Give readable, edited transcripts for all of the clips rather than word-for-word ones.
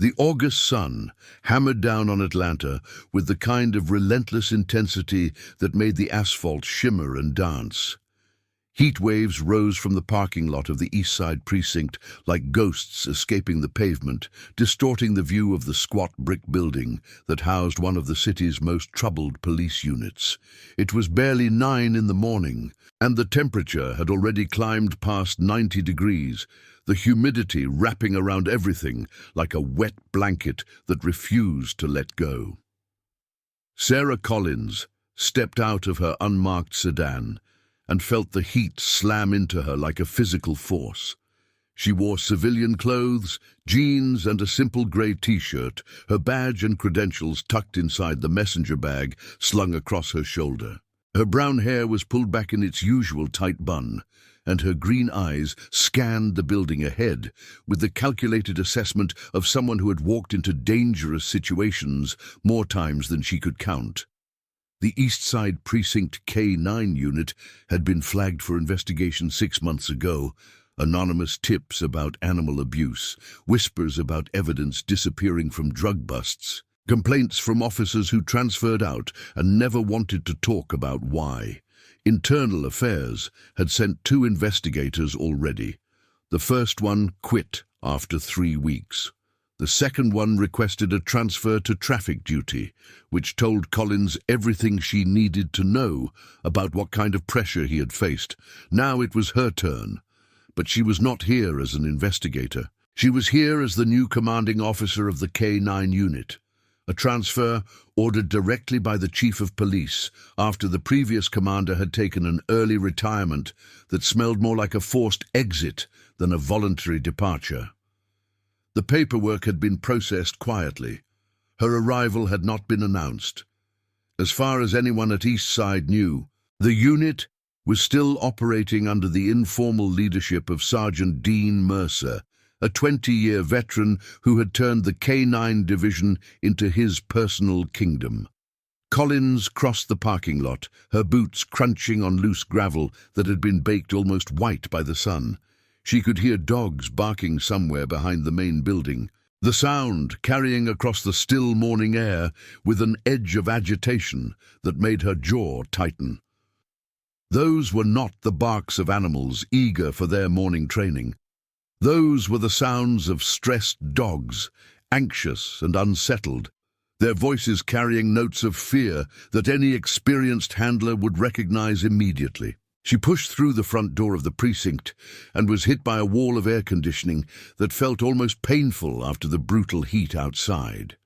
The August sun hammered down on Atlanta with the kind of relentless intensity that made the asphalt shimmer and dance. Heat waves rose from the parking lot of the Eastside Precinct like ghosts escaping the pavement, distorting the view of the squat brick building that housed one of the city's most troubled police units. It was barely 9 in the morning, and the temperature had already climbed past 90 degrees, the humidity wrapping around everything like a wet blanket that refused to let go. Sarah Collins stepped out of her unmarked sedan and felt the heat slam into her like a physical force. She wore civilian clothes, jeans, and a simple grey t-shirt, her badge and credentials tucked inside the messenger bag slung across her shoulder. Her brown hair was pulled back in its usual tight bun, and her green eyes scanned the building ahead with the calculated assessment of someone who had walked into dangerous situations more times than she could count. The Eastside Precinct K-9 unit had been flagged for investigation 6 months ago. Anonymous tips about animal abuse, whispers about evidence disappearing from drug busts, complaints from officers who transferred out and never wanted to talk about why. Internal Affairs had sent 2 investigators already. The first one quit after 3 weeks. The second one requested a transfer to traffic duty, which told Collins everything she needed to know about what kind of pressure he had faced. Now it was her turn. But she was not here as an investigator. She was here as the new commanding officer of the K-9 unit. A transfer ordered directly by the chief of police after the previous commander had taken an early retirement that smelled more like a forced exit than a voluntary departure. The paperwork had been processed quietly. Her arrival had not been announced. As far as anyone at Eastside knew, the unit was still operating under the informal leadership of Sergeant Dean Mercer, a 20-year veteran who had turned the K-9 division into his personal kingdom. Collins crossed the parking lot, her boots crunching on loose gravel that had been baked almost white by the sun. She could hear dogs barking somewhere behind the main building, the sound carrying across the still morning air with an edge of agitation that made her jaw tighten. Those were not the barks of animals eager for their morning training. Those were the sounds of stressed dogs, anxious and unsettled, their voices carrying notes of fear that any experienced handler would recognize immediately. She pushed through the front door of the precinct and was hit by a wall of air conditioning that felt almost painful after the brutal heat outside.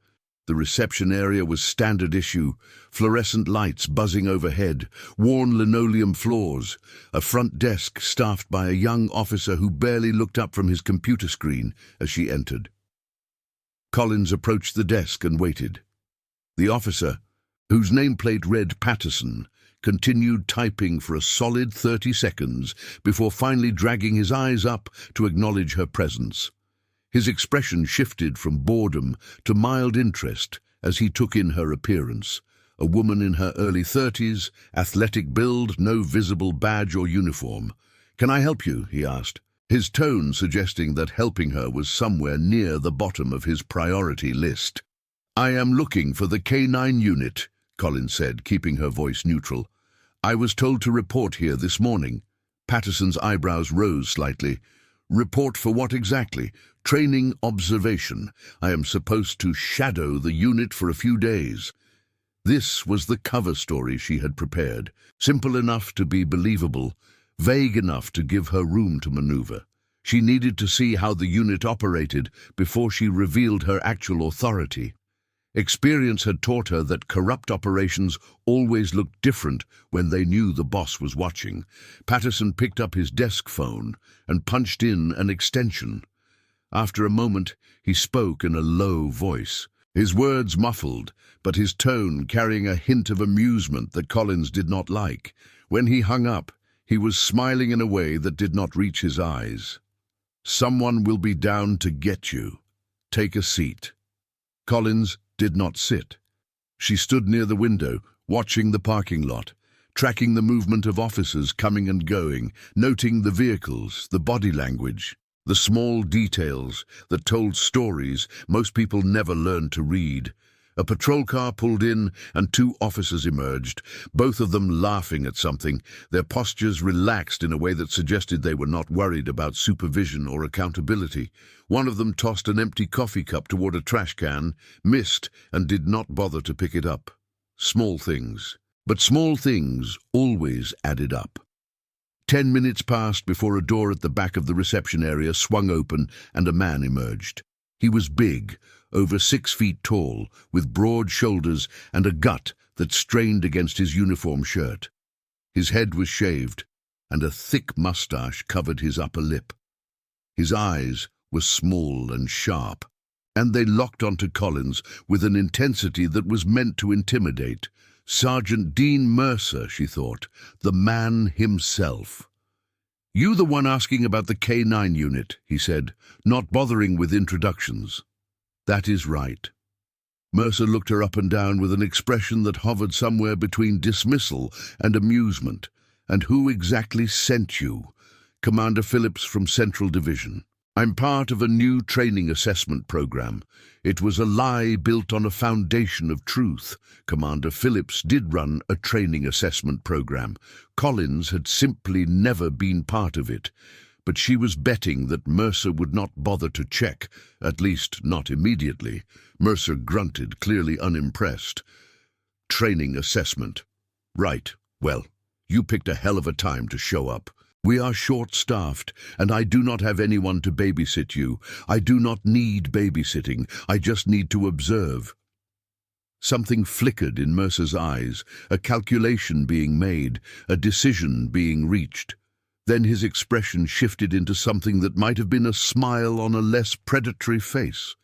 The reception area was standard issue, fluorescent lights buzzing overhead, worn linoleum floors, a front desk staffed by a young officer who barely looked up from his computer screen as she entered. Collins approached the desk and waited. The officer, whose nameplate read Patterson, continued typing for a solid 30 seconds before finally dragging his eyes up to acknowledge her presence. His expression shifted from boredom to mild interest as he took in her appearance. A woman in her early 30s, athletic build, no visible badge or uniform. "Can I help you?" he asked, his tone suggesting that helping her was somewhere near the bottom of his priority list. "I am looking for the K-9 unit," Collins said, keeping her voice neutral. "I was told to report here this morning." Patterson's eyebrows rose slightly. "Report for what exactly?" "Training observation. I am supposed to shadow the unit for a few days." This was the cover story she had prepared, simple enough to be believable, vague enough to give her room to maneuver. She needed to see how the unit operated before she revealed her actual authority. Experience had taught her that corrupt operations always looked different when they knew the boss was watching. Patterson picked up his desk phone and punched in an extension. After a moment, he spoke in a low voice, his words muffled, but his tone carrying a hint of amusement that Collins did not like. When he hung up, he was smiling in a way that did not reach his eyes. "Someone will be down to get you. Take a seat." Collins did not sit. She stood near the window, watching the parking lot, tracking the movement of officers coming and going, noting the vehicles, the body language. The small details that told stories most people never learned to read. A patrol car pulled in and two officers emerged, both of them laughing at something, their postures relaxed in a way that suggested they were not worried about supervision or accountability. One of them tossed an empty coffee cup toward a trash can, missed, and did not bother to pick it up. Small things. But small things always added up. 10 minutes passed before a door at the back of the reception area swung open and a man emerged. He was big, over 6 feet tall, with broad shoulders and a gut that strained against his uniform shirt. His head was shaved, and a thick mustache covered his upper lip. His eyes were small and sharp, and they locked onto Collins with an intensity that was meant to intimidate. Sergeant Dean Mercer, she thought, the man himself. "You the one asking about the K-9 unit," he said, not bothering with introductions. "That is right." Mercer looked her up and down with an expression that hovered somewhere between dismissal and amusement. "And who exactly sent you?" "Commander Phillips from Central Division. I'm part of a new training assessment program. It was a lie built on a foundation of truth. Commander Phillips did run a training assessment program. Collins had simply never been part of it. But she was betting that Mercer would not bother to check, at least not immediately. Mercer grunted, clearly unimpressed. "Training assessment. Right. Well, you picked a hell of a time to show up. We are short-staffed, and I do not have anyone to babysit you. I do not need babysitting. I just need to observe." Something flickered in Mercer's eyes, a calculation being made, a decision being reached. Then his expression shifted into something that might have been a smile on a less predatory face.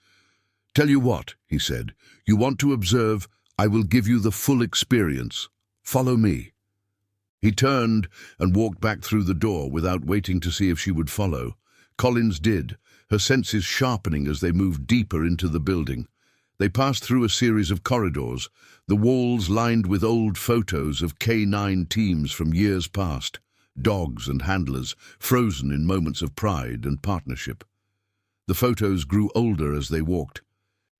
"Tell you what," he said, "you want to observe, I will give you the full experience. Follow me." He turned and walked back through the door without waiting to see if she would follow. Collins did, her senses sharpening as they moved deeper into the building. They passed through a series of corridors, the walls lined with old photos of K-9 teams from years past, dogs and handlers frozen in moments of pride and partnership. The photos grew older as they walked,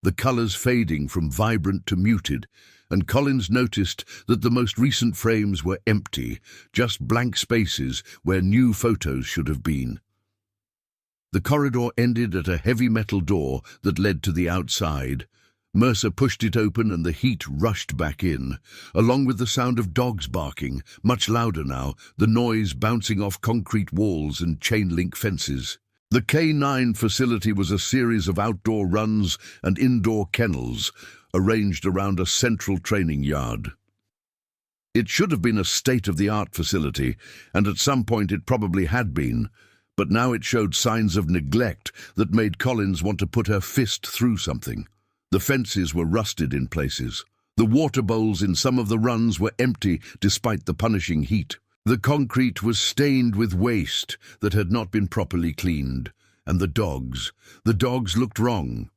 the colors fading from vibrant to muted, and Collins noticed that the most recent frames were empty, just blank spaces where new photos should have been. The corridor ended at a heavy metal door that led to the outside. Mercer pushed it open and the heat rushed back in, along with the sound of dogs barking, much louder now, the noise bouncing off concrete walls and chain-link fences. The K-9 facility was a series of outdoor runs and indoor kennels, arranged around a central training yard. It should have been a state-of-the-art facility, and at some point it probably had been, but now it showed signs of neglect that made Collins want to put her fist through something. The fences were rusted in places. The water bowls in some of the runs were empty despite the punishing heat. The concrete was stained with waste that had not been properly cleaned, and the dogs looked wrong.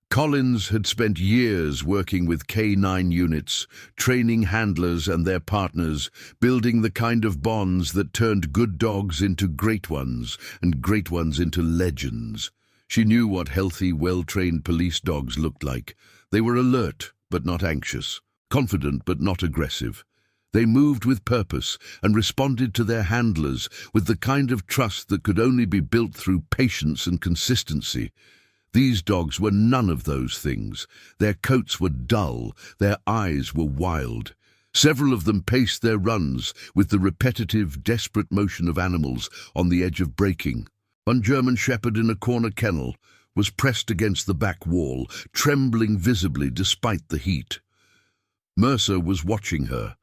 Collins had spent years working with K-9 units, training handlers and their partners, building the kind of bonds that turned good dogs into great ones and great ones into legends. She knew what healthy, well-trained police dogs looked like. They were alert but not anxious, confident but not aggressive. They moved with purpose and responded to their handlers with the kind of trust that could only be built through patience and consistency. These dogs were none of those things. Their coats were dull, their eyes were wild. Several of them paced their runs with the repetitive, desperate motion of animals on the edge of breaking. One German shepherd in a corner kennel was pressed against the back wall, trembling visibly despite the heat. Mercer was watching her,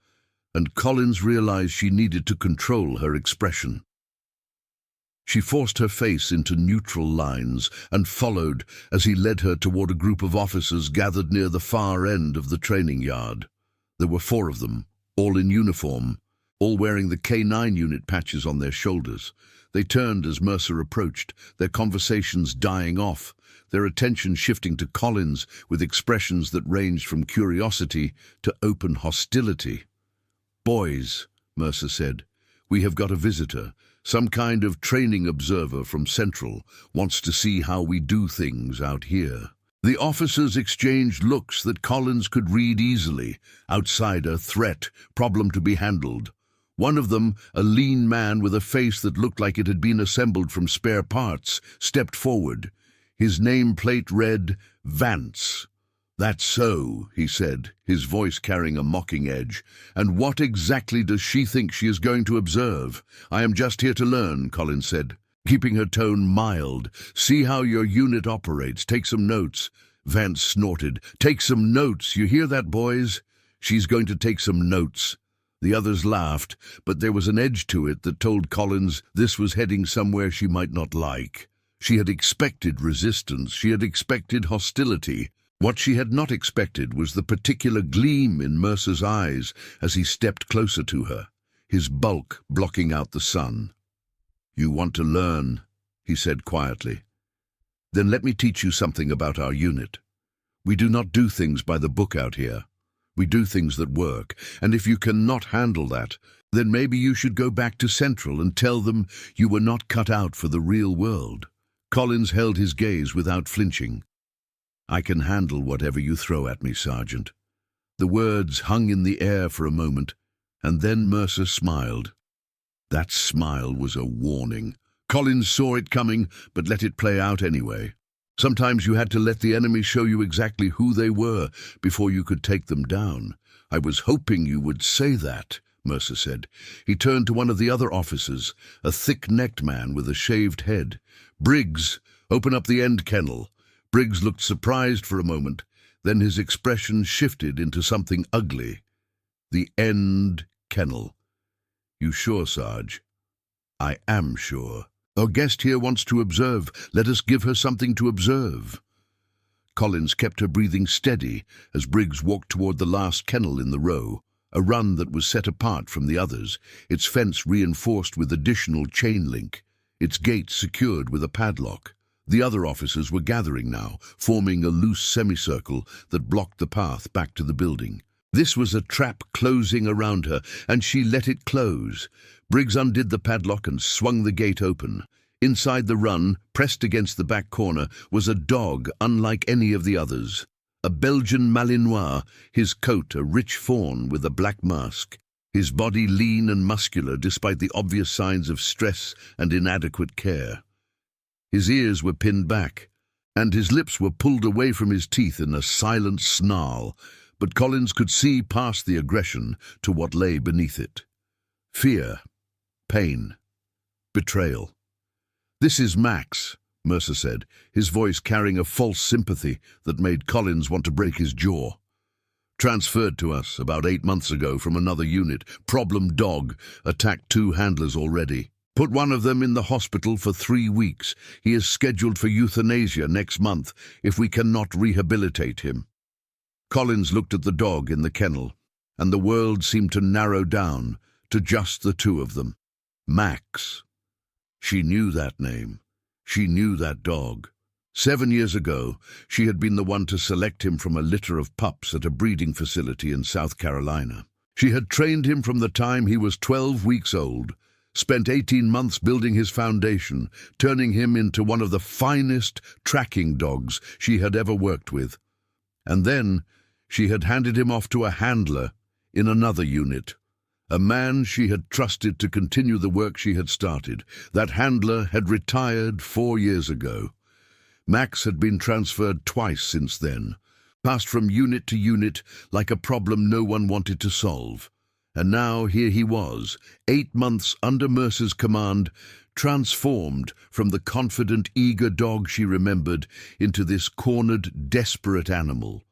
and Collins realized she needed to control her expression. She forced her face into neutral lines and followed as he led her toward a group of officers gathered near the far end of the training yard. There were 4 of them, all in uniform, all wearing the K-9 unit patches on their shoulders. They turned as Mercer approached, their conversations dying off, their attention shifting to Collins with expressions that ranged from curiosity to open hostility. "Boys," Mercer said, "we have got a visitor. Some kind of training observer from Central wants to see how we do things out here. The officers exchanged looks that Collins could read easily. Outsider, threat, problem to be handled. One of them, a lean man with a face that looked like it had been assembled from spare parts, stepped forward. His nameplate read, Vance. "That's so," he said, his voice carrying a mocking edge. "And what exactly does she think she is going to observe?" "I am just here to learn," Collins said, keeping her tone mild. "See how your unit operates. Take some notes." Vance snorted. "Take some notes. You hear that, boys? She's going to take some notes." The others laughed, but there was an edge to it that told Collins this was heading somewhere she might not like. She had expected resistance. She had expected hostility. What she had not expected was the particular gleam in Mercer's eyes as he stepped closer to her, his bulk blocking out the sun. "You want to learn," he said quietly. "Then let me teach you something about our unit. We do not do things by the book out here. We do things that work, and if you cannot handle that, then maybe you should go back to Central and tell them you were not cut out for the real world." Collins held his gaze without flinching. "I can handle whatever you throw at me, Sergeant." The words hung in the air for a moment, and then Mercer smiled. That smile was a warning. Collins saw it coming, but let it play out anyway. Sometimes you had to let the enemy show you exactly who they were before you could take them down. "I was hoping you would say that," Mercer said. He turned to one of the other officers, a thick-necked man with a shaved head. "Briggs, open up the end kennel." Briggs looked surprised for a moment, then his expression shifted into something ugly. "The end kennel. You sure, Sarge?" "I am sure. Our guest here wants to observe. Let us give her something to observe." Collins kept her breathing steady as Briggs walked toward the last kennel in the row, a run that was set apart from the others, its fence reinforced with additional chain link, its gate secured with a padlock. The other officers were gathering now, forming a loose semicircle that blocked the path back to the building. This was a trap closing around her, and she let it close. Briggs undid the padlock and swung the gate open. Inside the run, pressed against the back corner, was a dog unlike any of the others. A Belgian Malinois, his coat a rich fawn with a black mask, his body lean and muscular despite the obvious signs of stress and inadequate care. His ears were pinned back, and his lips were pulled away from his teeth in a silent snarl, but Collins could see past the aggression to what lay beneath it. Fear, pain, betrayal. "This is Max," Mercer said, his voice carrying a false sympathy that made Collins want to break his jaw. "Transferred to us about 8 months ago from another unit. Problem dog. Attacked 2 handlers already. Put one of them in the hospital for 3 weeks. He is scheduled for euthanasia next month if we cannot rehabilitate him." Collins looked at the dog in the kennel, and the world seemed to narrow down to just the 2 of them. Max. She knew that name. She knew that dog. 7 years ago, she had been the one to select him from a litter of pups at a breeding facility in South Carolina. She had trained him from the time he was 12 weeks old, spent 18 months building his foundation, turning him into one of the finest tracking dogs she had ever worked with. And then she had handed him off to a handler in another unit, a man she had trusted to continue the work she had started. That handler had retired 4 years ago. Max had been transferred twice since then, passed from unit to unit like a problem no one wanted to solve. And now here he was, 8 months under Mercer's command, transformed from the confident, eager dog she remembered into this cornered, desperate animal.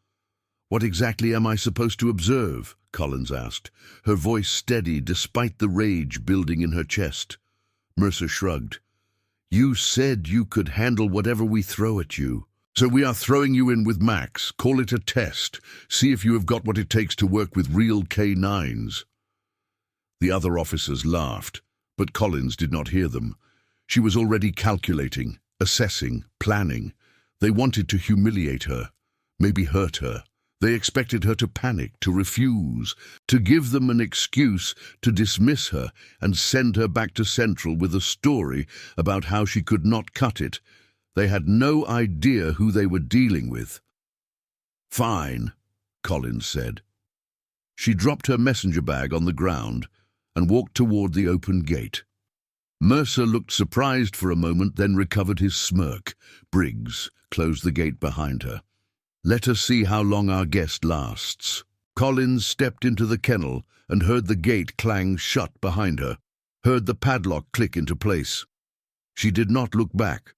"What exactly am I supposed to observe?" Collins asked, her voice steady despite the rage building in her chest. Mercer shrugged. "You said you could handle whatever we throw at you. So we are throwing you in with Max. Call it a test. See if you have got what it takes to work with real K-9s. The other officers laughed, but Collins did not hear them. She was already calculating, assessing, planning. They wanted to humiliate her, maybe hurt her. They expected her to panic, to refuse, to give them an excuse to dismiss her and send her back to Central with a story about how she could not cut it. They had no idea who they were dealing with. "Fine," Collins said. She dropped her messenger bag on the ground and walked toward the open gate. Mercer looked surprised for a moment, then recovered his smirk. Briggs closed the gate behind her. "Let us see how long our guest lasts." Collins stepped into the kennel and heard the gate clang shut behind her, heard the padlock click into place. She did not look back.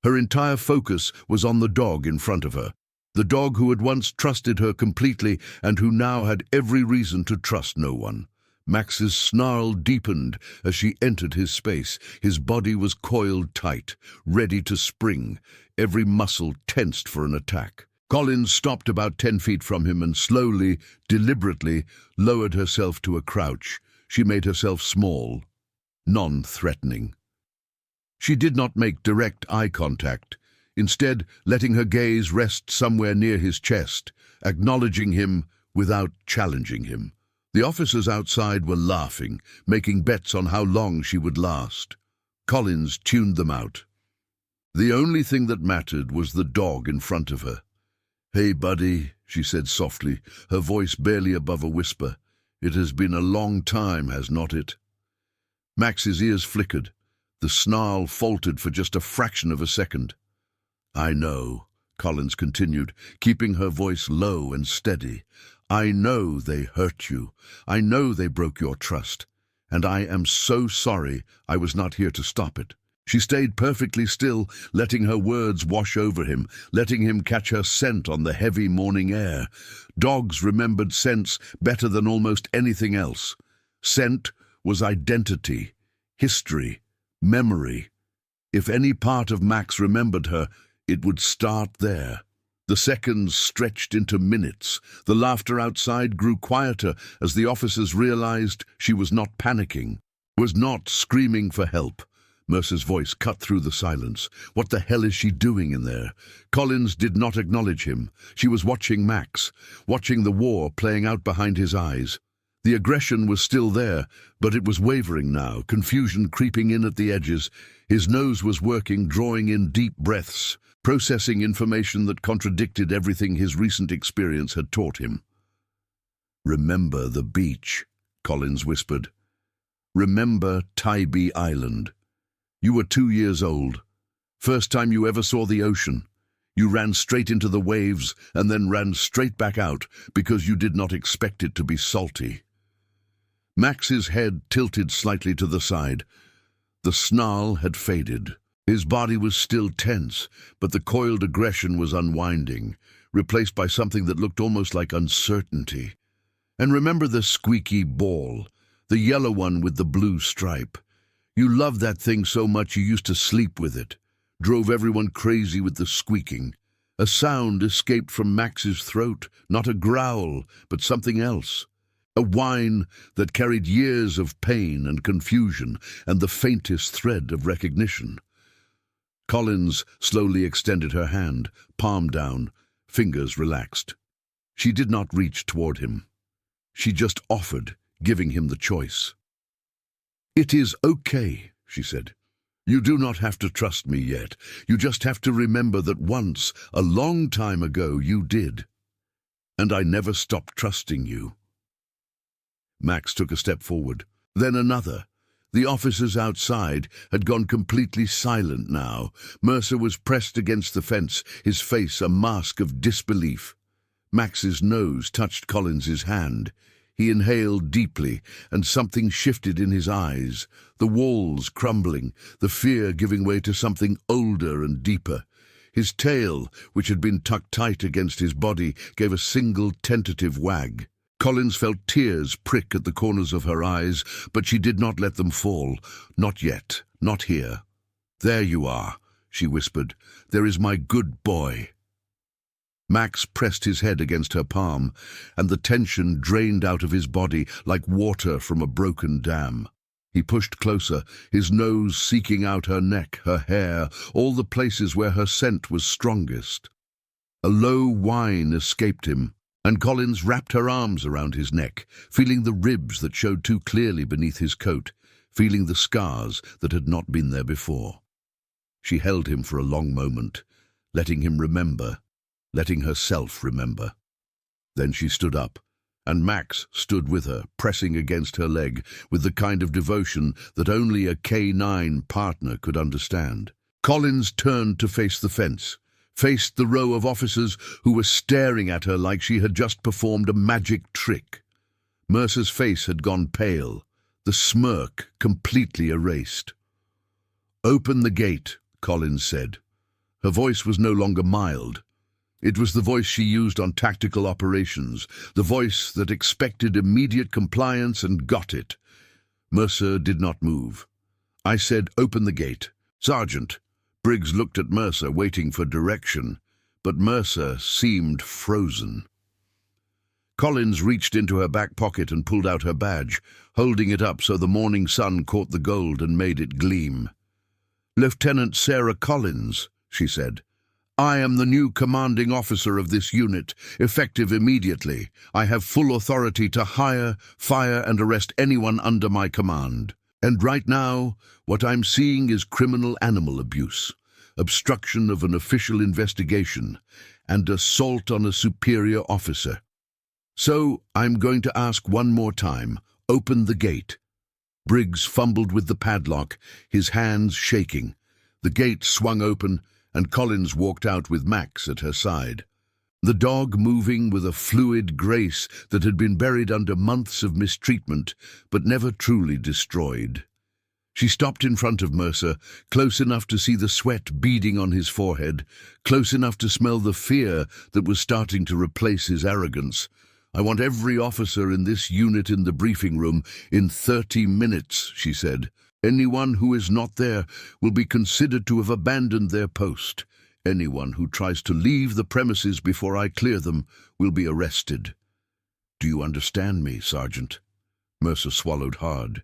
Her entire focus was on the dog in front of her, the dog who had once trusted her completely and who now had every reason to trust no one. Max's snarl deepened as she entered his space. His body was coiled tight, ready to spring, every muscle tensed for an attack. Collins stopped about 10 feet from him and slowly, deliberately, lowered herself to a crouch. She made herself small, non-threatening. She did not make direct eye contact, instead letting her gaze rest somewhere near his chest, acknowledging him without challenging him. The officers outside were laughing, making bets on how long she would last. Collins tuned them out. The only thing that mattered was the dog in front of her. "Hey, buddy," she said softly, her voice barely above a whisper. "It has been a long time, has not it?" Max's ears flickered. The snarl faltered for just a fraction of a second. "I know," Collins continued, keeping her voice low and steady. "I know they hurt you. I know they broke your trust. And I am so sorry I was not here to stop it." She stayed perfectly still, letting her words wash over him, letting him catch her scent on the heavy morning air. Dogs remembered scents better than almost anything else. Scent was identity, history, memory. If any part of Max remembered her, it would start there. The seconds stretched into minutes. The laughter outside grew quieter as the officers realized she was not panicking, was not screaming for help. Mercer's voice cut through the silence. "What the hell is she doing in there?" Collins did not acknowledge him. She was watching Max, watching the war playing out behind his eyes. The aggression was still there, but it was wavering now, confusion creeping in at the edges. His nose was working, drawing in deep breaths, processing information that contradicted everything his recent experience had taught him. "Remember the beach," Collins whispered. "Remember Tybee Island. You were 2 years old. First time you ever saw the ocean. You ran straight into the waves and then ran straight back out because you did not expect it to be salty." Max's head tilted slightly to the side. The snarl had faded. His body was still tense, but the coiled aggression was unwinding, replaced by something that looked almost like uncertainty. "And remember the squeaky ball, the yellow one with the blue stripe. You loved that thing so much you used to sleep with it, drove everyone crazy with the squeaking." A sound escaped from Max's throat, not a growl, but something else. A whine that carried years of pain and confusion and the faintest thread of recognition. Collins slowly extended her hand, palm down, fingers relaxed. She did not reach toward him. She just offered, giving him the choice. "It is okay," she said. "You do not have to trust me yet. You just have to remember that once, a long time ago, you did. And I never stopped trusting you." Max took a step forward, then another. The officers outside had gone completely silent now. Mercer was pressed against the fence, his face a mask of disbelief. Max's nose touched Collins's hand. He inhaled deeply, and something shifted in his eyes, the walls crumbling, the fear giving way to something older and deeper. His tail, which had been tucked tight against his body, gave a single tentative wag. Collins felt tears prick at the corners of her eyes, but she did not let them fall. "Not yet, not here." "There you are," she whispered. "There is my good boy." Max pressed his head against her palm, and the tension drained out of his body like water from a broken dam. He pushed closer, his nose seeking out her neck, her hair, all the places where her scent was strongest. A low whine escaped him. And Collins wrapped her arms around his neck, feeling the ribs that showed too clearly beneath his coat, feeling the scars that had not been there before. She held him for a long moment, letting him remember, letting herself remember. Then she stood up, and Max stood with her, pressing against her leg with the kind of devotion that only a K-9 partner could understand. Collins turned to face the fence, faced the row of officers who were staring at her like she had just performed a magic trick. Mercer's face had gone pale, the smirk completely erased. "Open the gate," Collins said. Her voice was no longer mild. It was the voice she used on tactical operations, the voice that expected immediate compliance and got it. Mercer did not move. I said, "Open the gate." "Sergeant." Briggs looked at Mercer, waiting for direction, but Mercer seemed frozen. Collins reached into her back pocket and pulled out her badge, holding it up so the morning sun caught the gold and made it gleam. "Lieutenant Sarah Collins," she said. "I am the new commanding officer of this unit, effective immediately. I have full authority to hire, fire, and arrest anyone under my command. And right now, what I'm seeing is criminal animal abuse, obstruction of an official investigation, and assault on a superior officer. So I'm going to ask one more time, open the gate." Briggs fumbled with the padlock, his hands shaking. The gate swung open, and Collins walked out with Max at her side. The dog moving with a fluid grace that had been buried under months of mistreatment, but never truly destroyed. She stopped in front of Mercer, close enough to see the sweat beading on his forehead, close enough to smell the fear that was starting to replace his arrogance. "I want every officer in this unit in the briefing room in 30 minutes, she said. "Anyone who is not there will be considered to have abandoned their post. Anyone who tries to leave the premises before I clear them will be arrested." "Do you understand me, Sergeant?" Mercer swallowed hard.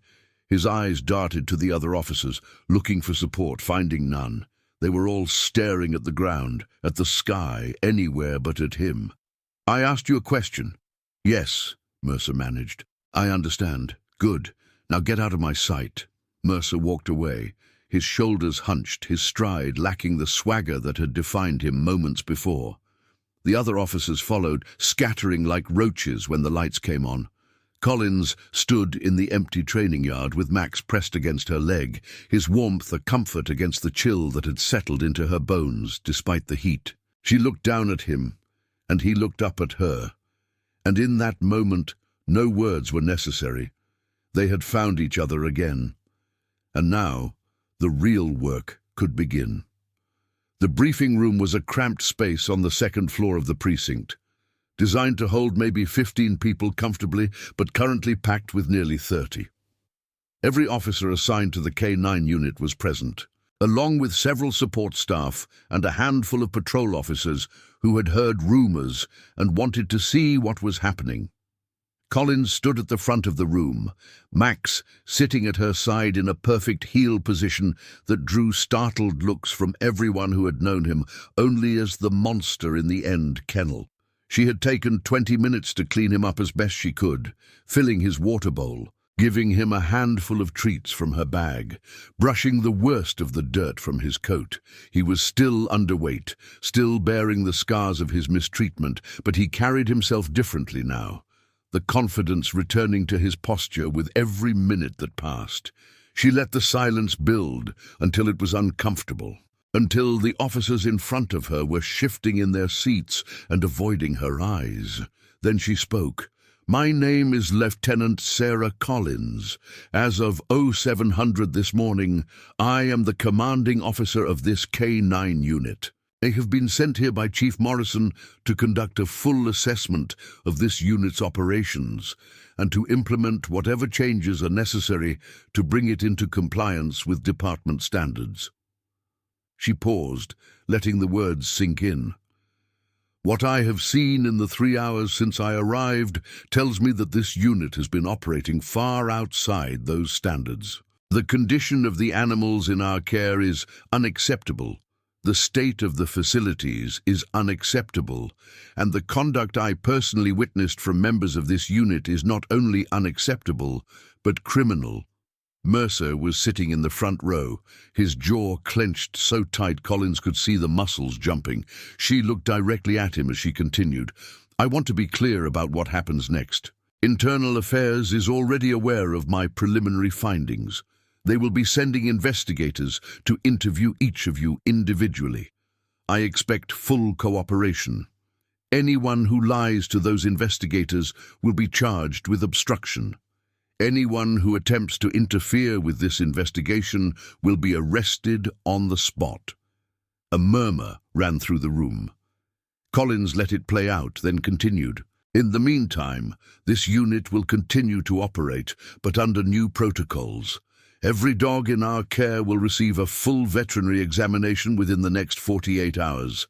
His eyes darted to the other officers, looking for support, finding none. They were all staring at the ground, at the sky, anywhere but at him. "I asked you a question." "Yes," Mercer managed. "I understand. Good. Now get out of my sight." Mercer walked away, his shoulders hunched, his stride lacking the swagger that had defined him moments before. The other officers followed, scattering like roaches when the lights came on. Collins stood in the empty training yard with Max pressed against her leg, his warmth a comfort against the chill that had settled into her bones despite the heat. She looked down at him, and he looked up at her. And in that moment, no words were necessary. They had found each other again. And now, the real work could begin. The briefing room was a cramped space on the second floor of the precinct, designed to hold maybe 15 people comfortably, but currently packed with nearly 30. Every officer assigned to the K-9 unit was present, along with several support staff and a handful of patrol officers who had heard rumors and wanted to see what was happening. Collins stood at the front of the room, Max sitting at her side in a perfect heel position that drew startled looks from everyone who had known him only as the monster in the end kennel. She had taken 20 minutes to clean him up as best she could, filling his water bowl, giving him a handful of treats from her bag, brushing the worst of the dirt from his coat. He was still underweight, still bearing the scars of his mistreatment, but he carried himself differently now, the confidence returning to his posture with every minute that passed. She let the silence build until it was uncomfortable, until the officers in front of her were shifting in their seats and avoiding her eyes. Then she spoke. "My name is Lieutenant Sarah Collins. As of 0700 this morning, I am the commanding officer of this K-9 unit. I have been sent here by Chief Morrison to conduct a full assessment of this unit's operations and to implement whatever changes are necessary to bring it into compliance with department standards." She paused, letting the words sink in. "What I have seen in the 3 hours since I arrived tells me that this unit has been operating far outside those standards. The condition of the animals in our care is unacceptable. The state of the facilities is unacceptable, and the conduct I personally witnessed from members of this unit is not only unacceptable, but criminal. Mercer was sitting in the front row, his jaw clenched so tight Collins could see the muscles jumping. She looked directly at him as she continued, "I want to be clear about what happens next. Internal Affairs is already aware of my preliminary findings. They will be sending investigators to interview each of you individually. I expect full cooperation. Anyone who lies to those investigators will be charged with obstruction. Anyone who attempts to interfere with this investigation will be arrested on the spot." A murmur ran through the room. Collins let it play out, then continued, "In the meantime, this unit will continue to operate, but under new protocols. Every dog in our care will receive a full veterinary examination within the next 48 hours.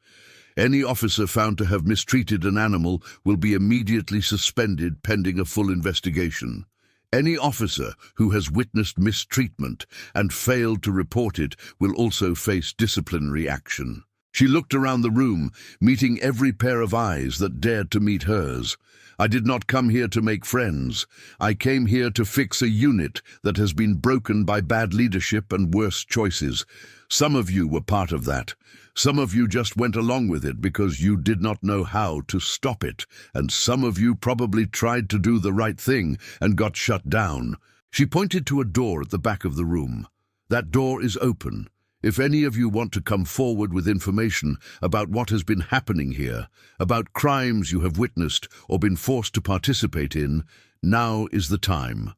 Any officer found to have mistreated an animal will be immediately suspended pending a full investigation. Any officer who has witnessed mistreatment and failed to report it will also face disciplinary action." She looked around the room, meeting every pair of eyes that dared to meet hers. "I did not come here to make friends. I came here to fix a unit that has been broken by bad leadership and worse choices. Some of you were part of that. Some of you just went along with it because you did not know how to stop it, and some of you probably tried to do the right thing and got shut down." She pointed to a door at the back of the room. "That door is open. If any of you want to come forward with information about what has been happening here, about crimes you have witnessed or been forced to participate in, now is the time.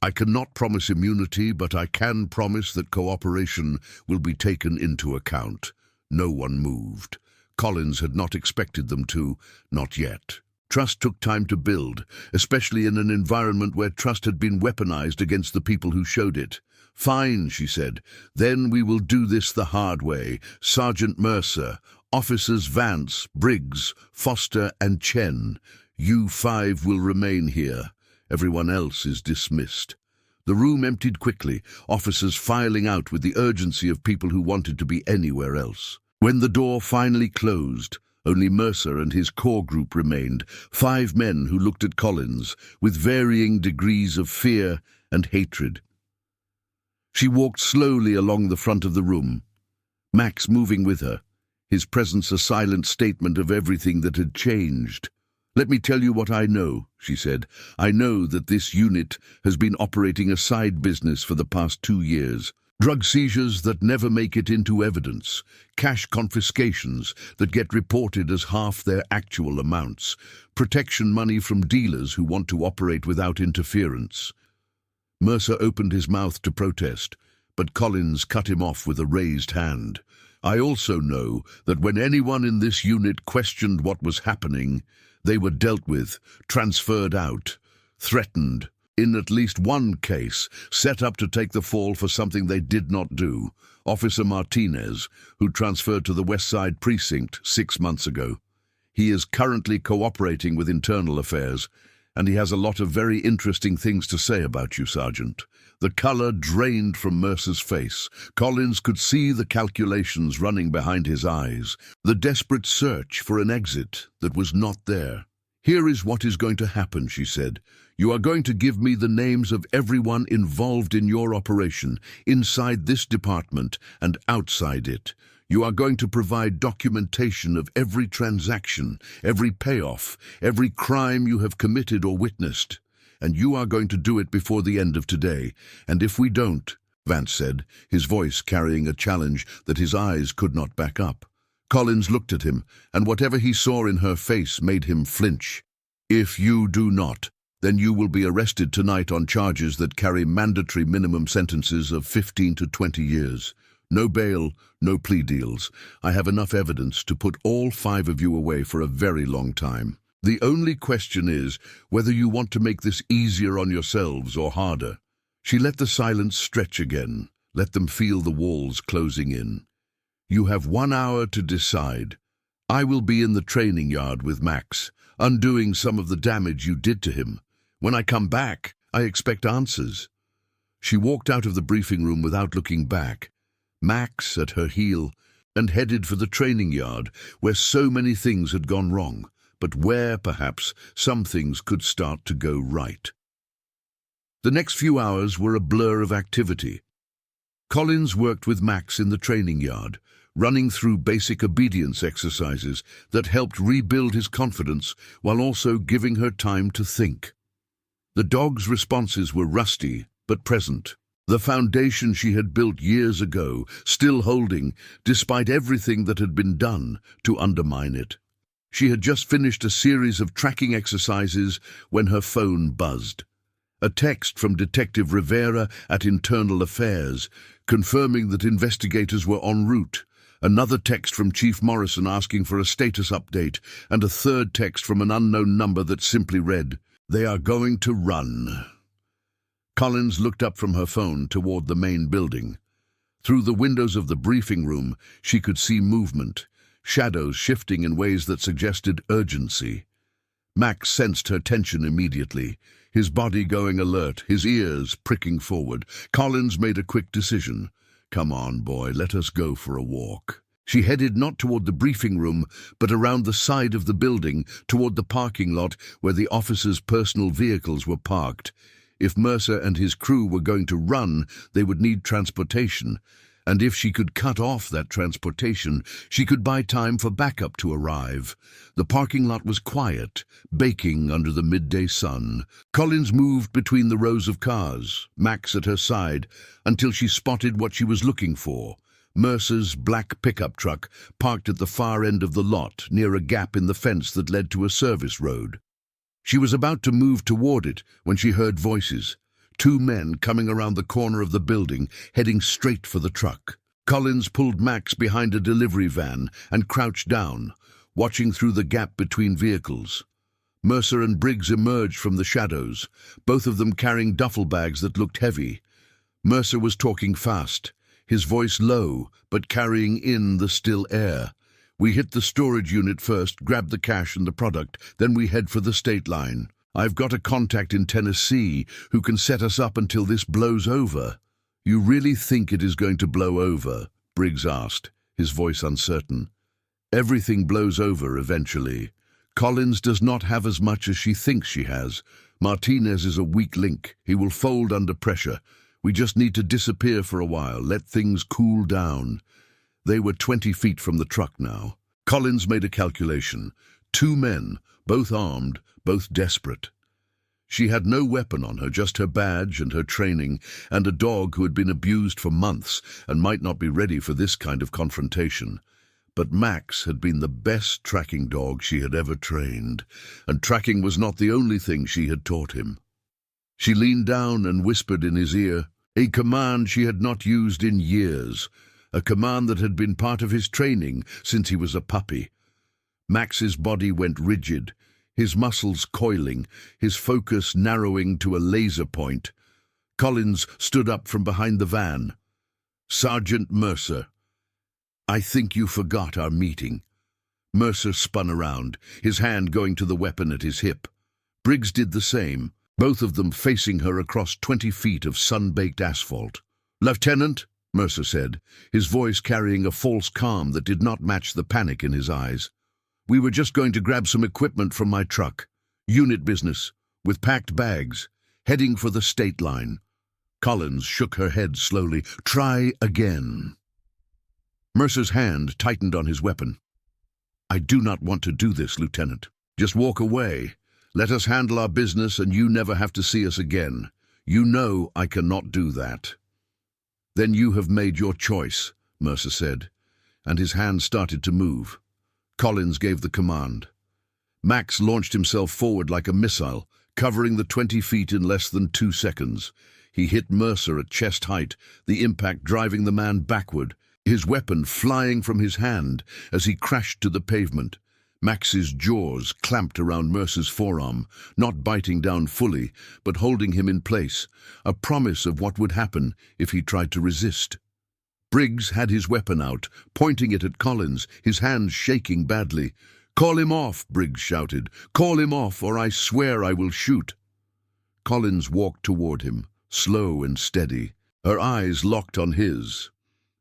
I cannot promise immunity, but I can promise that cooperation will be taken into account." No one moved. Collins had not expected them to, not yet. Trust took time to build, especially in an environment where trust had been weaponized against the people who showed it. "Fine," she said. "Then we will do this the hard way. Sergeant Mercer, Officers Vance, Briggs, Foster, and Chen. You 5 will remain here. Everyone else is dismissed." The room emptied quickly, officers filing out with the urgency of people who wanted to be anywhere else. When the door finally closed, only Mercer and his core group remained, 5 men who looked at Collins with varying degrees of fear and hatred. She walked slowly along the front of the room, Max moving with her, his presence a silent statement of everything that had changed. "Let me tell you what I know," she said. "I know that this unit has been operating a side business for the past 2 years. Drug seizures that never make it into evidence, cash confiscations that get reported as half their actual amounts, protection money from dealers who want to operate without interference." Mercer opened his mouth to protest, but Collins cut him off with a raised hand. "I also know that when anyone in this unit questioned what was happening, they were dealt with, transferred out, threatened, in at least one case, set up to take the fall for something they did not do. Officer Martinez, who transferred to the Westside Precinct 6 months ago. He is currently cooperating with Internal Affairs, and he has a lot of very interesting things to say about you, Sergeant." The color drained from Mercer's face. Collins could see the calculations running behind his eyes, the desperate search for an exit that was not there. "Here is what is going to happen," she said. "You are going to give me the names of everyone involved in your operation, inside this department and outside it. You are going to provide documentation of every transaction, every payoff, every crime you have committed or witnessed. And you are going to do it before the end of today. And if we don't," Vance said, his voice carrying a challenge that his eyes could not back up. Collins looked at him, and whatever he saw in her face made him flinch. "If you do not, then you will be arrested tonight on charges that carry mandatory minimum sentences of 15 to 20 years. No bail, no plea deals. I have enough evidence to put all 5 of you away for a very long time. The only question is whether you want to make this easier on yourselves or harder." She let the silence stretch again, let them feel the walls closing in. "You have 1 hour to decide. I will be in the training yard with Max, undoing some of the damage you did to him. When I come back, I expect answers." She walked out of the briefing room without looking back, Max at her heel, and headed for the training yard, where so many things had gone wrong, but where, perhaps, some things could start to go right. The next few hours were a blur of activity. Collins worked with Max in the training yard, running through basic obedience exercises that helped rebuild his confidence while also giving her time to think. The dog's responses were rusty, but present. The foundation she had built years ago, still holding, despite everything that had been done to undermine it. She had just finished a series of tracking exercises when her phone buzzed. A text from Detective Rivera at Internal Affairs, confirming that investigators were en route. Another text from Chief Morrison asking for a status update, and a third text from an unknown number that simply read, "They are going to run." Collins looked up from her phone toward the main building. Through the windows of the briefing room, she could see movement, shadows shifting in ways that suggested urgency. Max sensed her tension immediately, his body going alert, his ears pricking forward. Collins made a quick decision. "Come on, boy, let us go for a walk." She headed not toward the briefing room, but around the side of the building, toward the parking lot where the officers' personal vehicles were parked. If Mercer and his crew were going to run, they would need transportation, and if she could cut off that transportation, she could buy time for backup to arrive. The parking lot was quiet, baking under the midday sun. Collins moved between the rows of cars, Max at her side, until she spotted what she was looking for. Mercer's black pickup truck parked at the far end of the lot, near a gap in the fence that led to a service road. She was about to move toward it when she heard voices. Two men coming around the corner of the building, heading straight for the truck. Collins pulled Max behind a delivery van and crouched down, watching through the gap between vehicles. Mercer and Briggs emerged from the shadows, both of them carrying duffel bags that looked heavy. Mercer was talking fast, his voice low, but carrying in the still air. "We hit the storage unit first, grab the cash and the product, then we head for the state line. I've got a contact in Tennessee who can set us up until this blows over." "You really think it is going to blow over?" Briggs asked, his voice uncertain. "Everything blows over eventually. Collins does not have as much as she thinks she has. Martinez is a weak link. He will fold under pressure. We just need to disappear for a while, let things cool down." They were 20 feet from the truck now. Collins made a calculation. 2 men, both armed, both desperate. She had no weapon on her, just her badge and her training, and a dog who had been abused for months and might not be ready for this kind of confrontation. But Max had been the best tracking dog she had ever trained, and tracking was not the only thing she had taught him. She leaned down and whispered in his ear, a command she had not used in years, a command that had been part of his training since he was a puppy. Max's body went rigid, his muscles coiling, his focus narrowing to a laser point. Collins stood up from behind the van. "Sergeant Mercer, I think you forgot our meeting." Mercer spun around, his hand going to the weapon at his hip. Briggs did the same, both of them facing her across 20 feet of sun-baked asphalt. "Lieutenant," Mercer said, his voice carrying a false calm that did not match the panic in his eyes. "We were just going to grab some equipment from my truck. Unit business, with packed bags, heading for the state line." Collins shook her head slowly. "Try again." Mercer's hand tightened on his weapon. "I do not want to do this, Lieutenant. Just walk away. Let us handle our business and you never have to see us again. You know I cannot do that." "Then you have made your choice," Mercer said, and his hand started to move. Collins gave the command. Max launched himself forward like a missile, covering the 20 feet in less than 2 seconds. He hit Mercer at chest height, the impact driving the man backward, his weapon flying from his hand as he crashed to the pavement. Max's jaws clamped around Mercer's forearm, not biting down fully, but holding him in place, a promise of what would happen if he tried to resist. Briggs had his weapon out, pointing it at Collins, his hands shaking badly. "Call him off," Briggs shouted. "Call him off, or I swear I will shoot." Collins walked toward him, slow and steady, her eyes locked on his.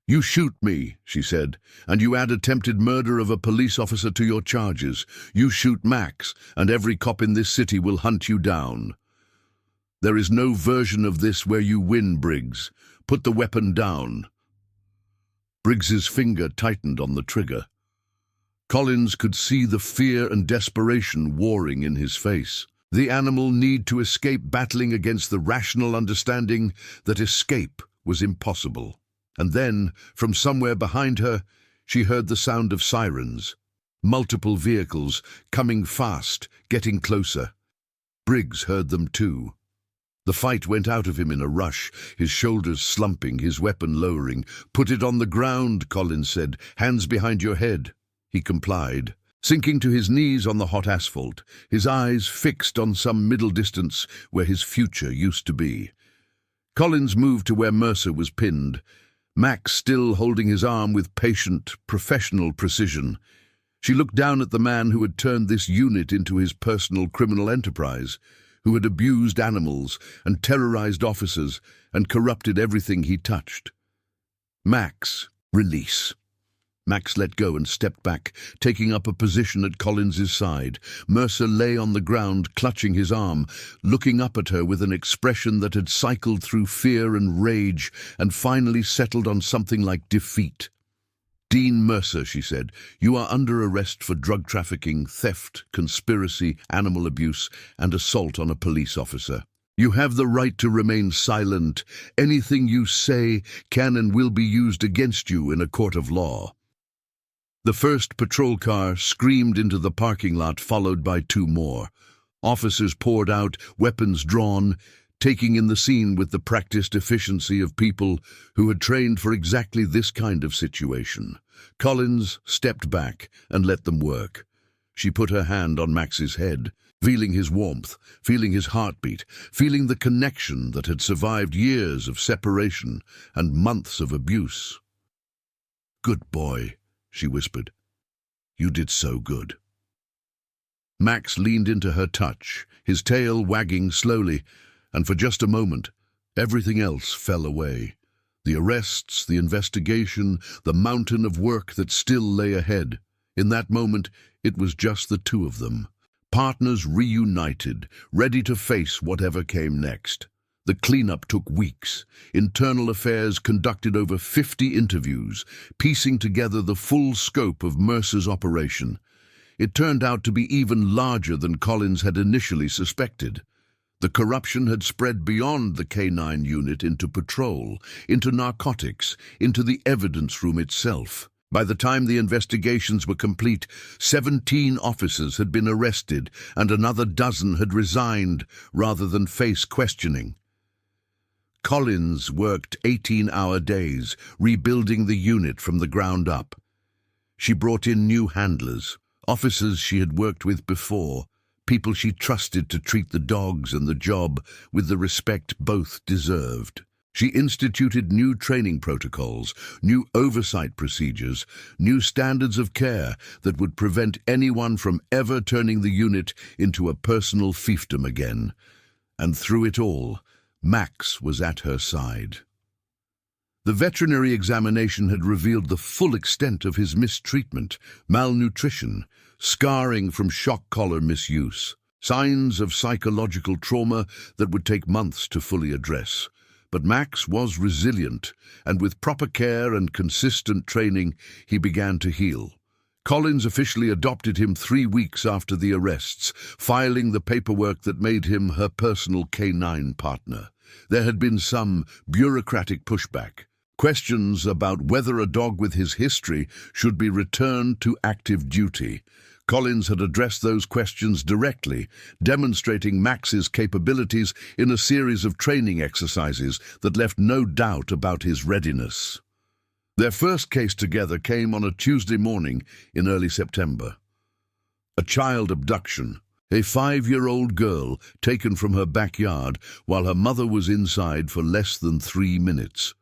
"You shoot me," she said, "and you add attempted murder of a police officer to your charges. You shoot Max, and every cop in this city will hunt you down. There is no version of this where you win, Briggs. Put the weapon down." Briggs's finger tightened on the trigger. Collins could see the fear and desperation warring in his face. The animal need to escape battling against the rational understanding that escape was impossible. And then, from somewhere behind her, she heard the sound of sirens. Multiple vehicles, coming fast, getting closer. Briggs heard them too. The fight went out of him in a rush, his shoulders slumping, his weapon lowering. "Put it on the ground," Collins said. "Hands behind your head." He complied, sinking to his knees on the hot asphalt, his eyes fixed on some middle distance where his future used to be. Collins moved to where Mercer was pinned, Max still holding his arm with patient, professional precision. She looked down at the man who had turned this unit into his personal criminal enterprise, who had abused animals and terrorized officers and corrupted everything he touched. Max, release. Max let go and stepped back, taking up a position at Collins's side. Mercer lay on the ground, clutching his arm, looking up at her with an expression that had cycled through fear and rage and finally settled on something like defeat. "Dean Mercer," she said, "you are under arrest for drug trafficking, theft, conspiracy, animal abuse, and assault on a police officer. You have the right to remain silent. Anything you say can and will be used against you in a court of law." The first patrol car screamed into the parking lot, followed by two more. Officers poured out, weapons drawn, taking in the scene with the practiced efficiency of people who had trained for exactly this kind of situation. Collins stepped back and let them work. She put her hand on Max's head, feeling his warmth, feeling his heartbeat, feeling the connection that had survived years of separation and months of abuse. "Good boy," she whispered. "You did so good." Max leaned into her touch, his tail wagging slowly, and for just a moment, everything else fell away. The arrests, the investigation, the mountain of work that still lay ahead. In that moment, it was just the two of them. Partners reunited, ready to face whatever came next. The cleanup took weeks. Internal Affairs conducted over 50 interviews, piecing together the full scope of Mercer's operation. It turned out to be even larger than Collins had initially suspected. The corruption had spread beyond the K-9 unit into patrol, into narcotics, into the evidence room itself. By the time the investigations were complete, 17 officers had been arrested and another dozen had resigned rather than face questioning. Collins worked 18-hour days, rebuilding the unit from the ground up. She brought in new handlers, officers she had worked with before, people she trusted to treat the dogs and the job with the respect both deserved. She instituted new training protocols, new oversight procedures, new standards of care that would prevent anyone from ever turning the unit into a personal fiefdom again. And through it all, Max was at her side. The veterinary examination had revealed the full extent of his mistreatment, malnutrition, scarring from shock collar misuse, signs of psychological trauma that would take months to fully address. But Max was resilient, and with proper care and consistent training, he began to heal. Collins officially adopted him 3 weeks after the arrests, filing the paperwork that made him her personal K-9 partner. There had been some bureaucratic pushback, questions about whether a dog with his history should be returned to active duty. Collins had addressed those questions directly, demonstrating Max's capabilities in a series of training exercises that left no doubt about his readiness. Their first case together came on a Tuesday morning in early September. A child abduction, a 5-year-old girl taken from her backyard while her mother was inside for less than 3 minutes.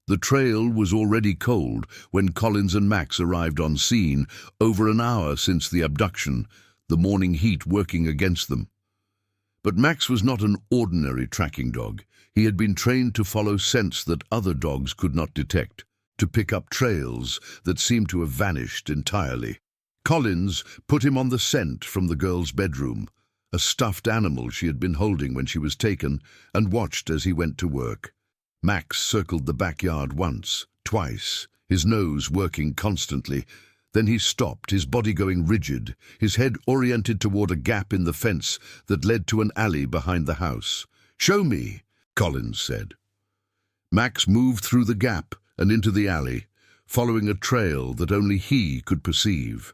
The trail was already cold when Collins and Max arrived on scene, over an hour since the abduction, the morning heat working against them. But Max was not an ordinary tracking dog. He had been trained to follow scents that other dogs could not detect. to pick up trails that seemed to have vanished entirely. Collins put him on the scent from the girl's bedroom, a stuffed animal she had been holding when she was taken, and watched as he went to work. Max circled the backyard once, twice, his nose working constantly. Then he stopped, his body going rigid, his head oriented toward a gap in the fence that led to an alley behind the house. "Show me," Collins said. Max moved through the gap and into the alley, following a trail that only he could perceive.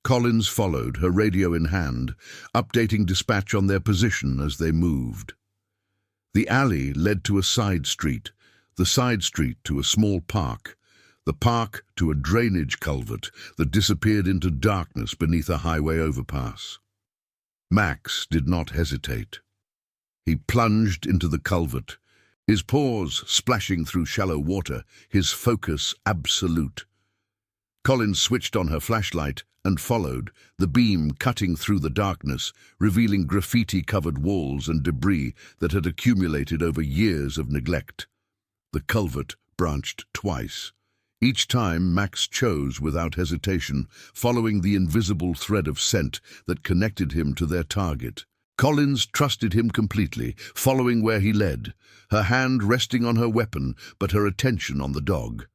Collins followed, her radio in hand, updating dispatch on their position as they moved. The alley led to a side street, the side street to a small park, the park to a drainage culvert that disappeared into darkness beneath a highway overpass. Max did not hesitate. He plunged into the culvert, his paws splashing through shallow water, his focus absolute. Collins switched on her flashlight and followed, the beam cutting through the darkness, revealing graffiti-covered walls and debris that had accumulated over years of neglect. The culvert branched twice. Each time Max chose without hesitation, following the invisible thread of scent that connected him to their target. Collins trusted him completely, following where he led, her hand resting on her weapon but her attention on the dog.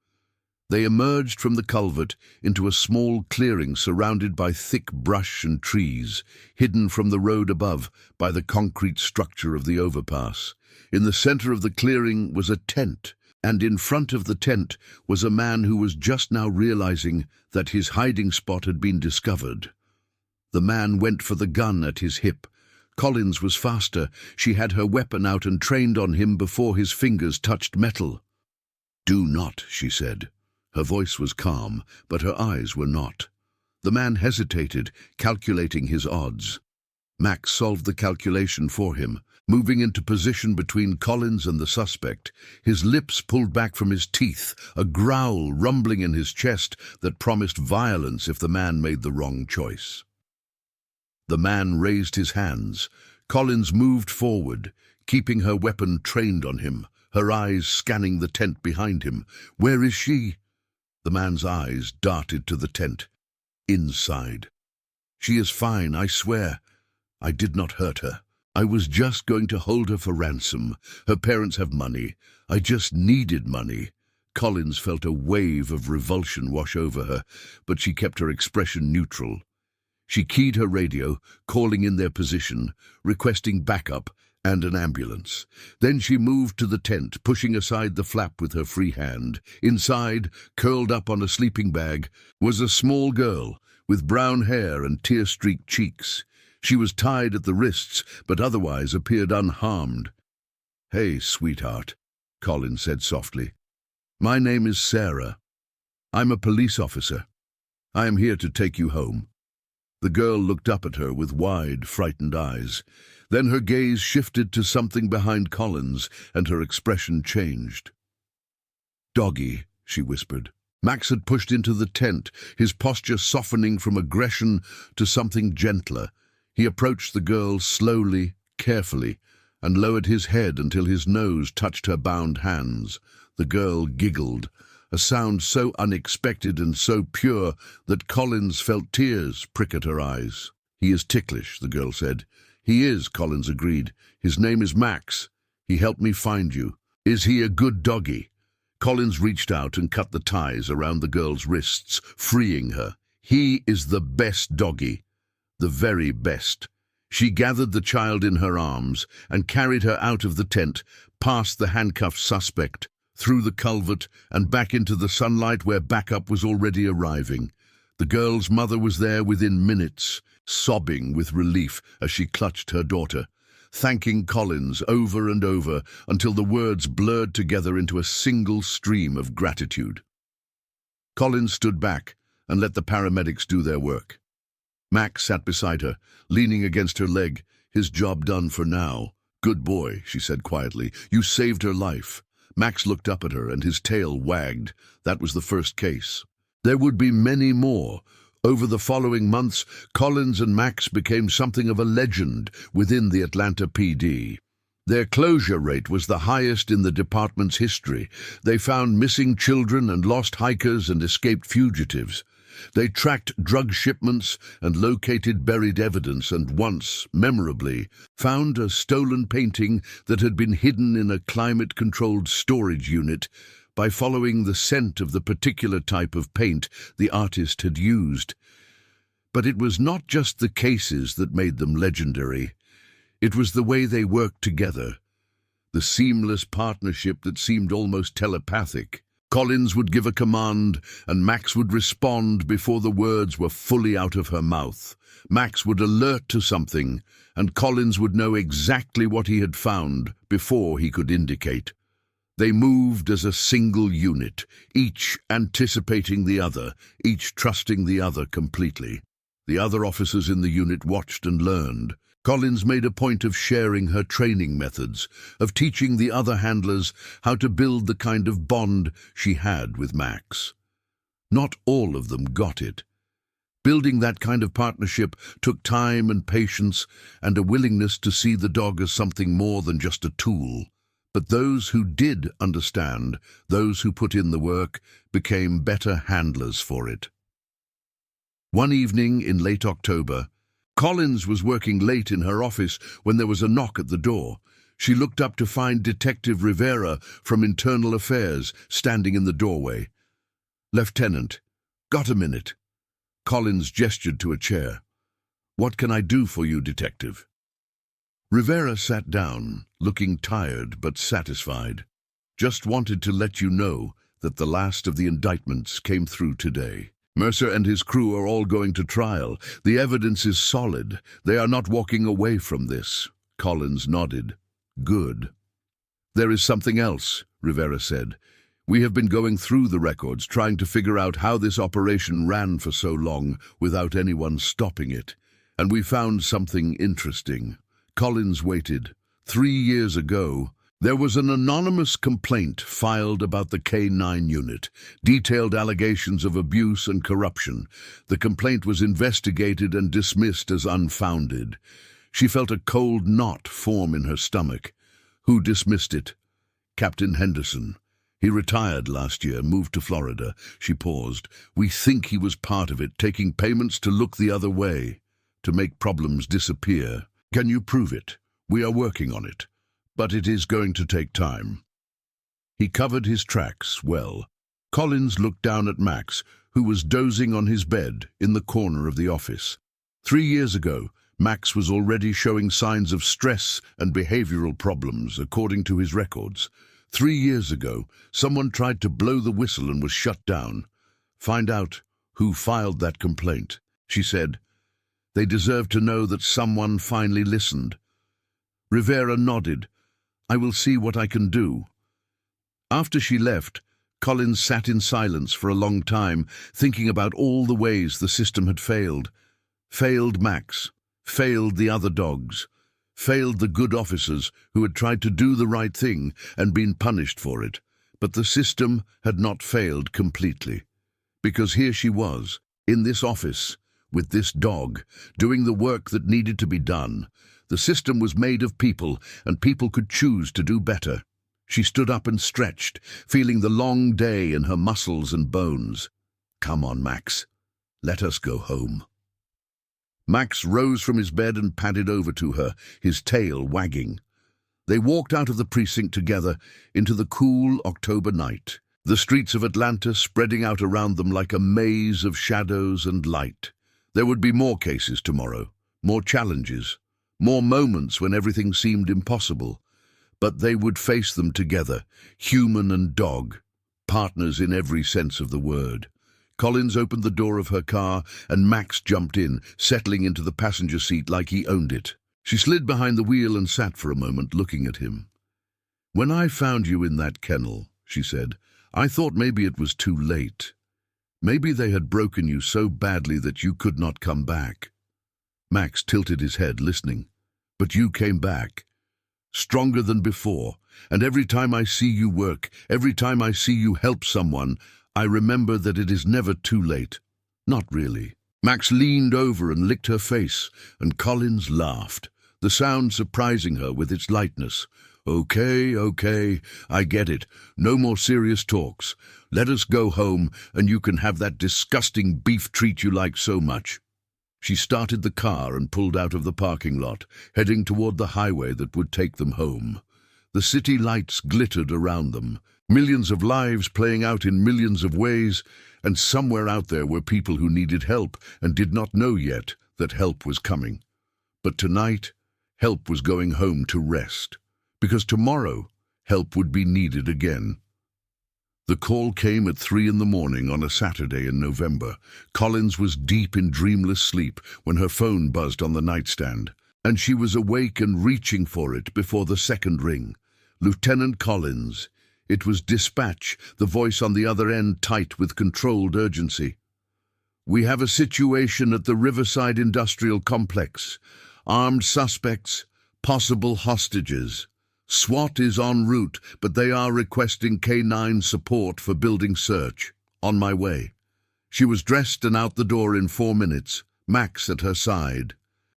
They emerged from the culvert into a small clearing surrounded by thick brush and trees, hidden from the road above by the concrete structure of the overpass. In the center of the clearing was a tent, and in front of the tent was a man who was just now realizing that his hiding spot had been discovered. The man went for the gun at his hip. Collins was faster. She had her weapon out and trained on him before his fingers touched metal. "Do not," she said. Her voice was calm, but her eyes were not. The man hesitated, calculating his odds. Max solved the calculation for him, moving into position between Collins and the suspect, his lips pulled back from his teeth, a growl rumbling in his chest that promised violence if the man made the wrong choice. The man raised his hands. Collins moved forward, keeping her weapon trained on him, her eyes scanning the tent behind him. "Where is she?" The man's eyes darted to the tent. "Inside." "She is fine, I swear. I did not hurt her. I was just going to hold her for ransom. Her parents have money. I just needed money." Collins felt a wave of revulsion wash over her, but she kept her expression neutral. She keyed her radio, calling in their position, requesting backup and an ambulance. Then she moved to the tent, pushing aside the flap with her free hand. Inside, curled up on a sleeping bag, was a small girl with brown hair and tear-streaked cheeks. She was tied at the wrists, but otherwise appeared unharmed. "Hey, sweetheart," Collins said softly. "My name is Sarah. I'm a police officer. I am here to take you home." The girl looked up at her with wide, frightened eyes. Then her gaze shifted to something behind Collins, and her expression changed. "Doggy," she whispered. Max had pushed into the tent, his posture softening from aggression to something gentler. He approached the girl slowly, carefully, and lowered his head until his nose touched her bound hands. The girl giggled, a sound so unexpected and so pure that Collins felt tears prick at her eyes. "He is ticklish," the girl said. "He is," Collins agreed. "His name is Max. He helped me find you." "Is he a good doggy?" Collins reached out and cut the ties around the girl's wrists, freeing her. "He is the best doggy. The very best." She gathered the child in her arms and carried her out of the tent, past the handcuffed suspect, through the culvert and back into the sunlight where backup was already arriving. The girl's mother was there within minutes, sobbing with relief as she clutched her daughter, thanking Collins over and over until the words blurred together into a single stream of gratitude. Collins stood back and let the paramedics do their work. Max sat beside her, leaning against her leg, his job done for now. "Good boy," she said quietly. "You saved her life." Max looked up at her and his tail wagged. That was the first case. There would be many more. Over the following months, Collins and Max became something of a legend within the Atlanta PD. Their closure rate was the highest in the department's history. They found missing children and lost hikers and escaped fugitives. They tracked drug shipments and located buried evidence, and once, memorably, found a stolen painting that had been hidden in a climate-controlled storage unit by following the scent of the particular type of paint the artist had used. But it was not just the cases that made them legendary. It was the way they worked together, the seamless partnership that seemed almost telepathic. Collins would give a command, and Max would respond before the words were fully out of her mouth. Max would alert to something, and Collins would know exactly what he had found before he could indicate. They moved as a single unit, each anticipating the other, each trusting the other completely. The other officers in the unit watched and learned. Collins made a point of sharing her training methods, of teaching the other handlers how to build the kind of bond she had with Max. Not all of them got it. Building that kind of partnership took time and patience and a willingness to see the dog as something more than just a tool. But those who did understand, those who put in the work, became better handlers for it. One evening in late October, Collins was working late in her office when there was a knock at the door. She looked up to find Detective Rivera from Internal Affairs standing in the doorway. "Lieutenant, got a minute?" Collins gestured to a chair. "What can I do for you, Detective?" Rivera sat down, looking tired but satisfied. "Just wanted to let you know that the last of the indictments came through today. Mercer and his crew are all going to trial. The evidence is solid. They are not walking away from this." Collins nodded. "Good." "There is something else," Rivera said. "We have been going through the records, trying to figure out how this operation ran for so long without anyone stopping it. And we found something interesting." Collins waited. 3 years ago, there was an anonymous complaint filed about the K-9 unit, detailed allegations of abuse and corruption. The complaint was investigated and dismissed as unfounded. She felt a cold knot form in her stomach. Who dismissed it? Captain Henderson. He retired last year, moved to Florida. She paused. "We think he was part of it, taking payments to look the other way, to make problems disappear. Can you prove it? We are working on it. But it is going to take time." He covered his tracks well. Collins looked down at Max, who was dozing on his bed in the corner of the office. 3 years ago, Max was already showing signs of stress and behavioral problems, according to his records. 3 years ago, someone tried to blow the whistle and was shut down. "Find out who filed that complaint," she said. "They deserve to know that someone finally listened." Rivera nodded. "I will see what I can do." After she left, Collins sat in silence for a long time, thinking about all the ways the system had failed. Failed Max, failed the other dogs, failed the good officers who had tried to do the right thing and been punished for it. But the system had not failed completely. Because here she was, in this office, with this dog, doing the work that needed to be done. The system was made of people, and people could choose to do better. She stood up and stretched, feeling the long day in her muscles and bones. "Come on, Max. Let us go home." Max rose from his bed and padded over to her, his tail wagging. They walked out of the precinct together into the cool October night, the streets of Atlanta spreading out around them like a maze of shadows and light. There would be more cases tomorrow, more challenges, more moments when everything seemed impossible. But they would face them together, human and dog, partners in every sense of the word. Collins opened the door of her car, and Max jumped in, settling into the passenger seat like he owned it. She slid behind the wheel and sat for a moment, looking at him. "When I found you in that kennel," she said, "I thought maybe it was too late. Maybe they had broken you so badly that you could not come back." Max tilted his head, listening. "But you came back, stronger than before, and every time I see you work, every time I see you help someone, I remember that it is never too late." "Not really." Max leaned over and licked her face, and Collins laughed. the sound surprising her with its lightness. Okay, I get it. No more serious talks. Let us go home, and you can have that disgusting beef treat you like so much. She started the car and pulled out of the parking lot, heading toward the highway that would take them home. The city lights glittered around them, millions of lives playing out in millions of ways, and somewhere out there were people who needed help and did not know yet that help was coming. But tonight, help was going home to rest, because tomorrow, help would be needed again. The call came at 3 in the morning on a Saturday in November. Collins was deep in dreamless sleep when her phone buzzed on the nightstand, and she was awake and reaching for it before the second ring. Lieutenant Collins. It was dispatch, the voice on the other end tight with controlled urgency. We have a situation at the Riverside Industrial Complex. Armed suspects, possible hostages. SWAT is en route, but they are requesting K-9 support for building search. On my way. She was dressed and out the door in 4 minutes, Max at her side.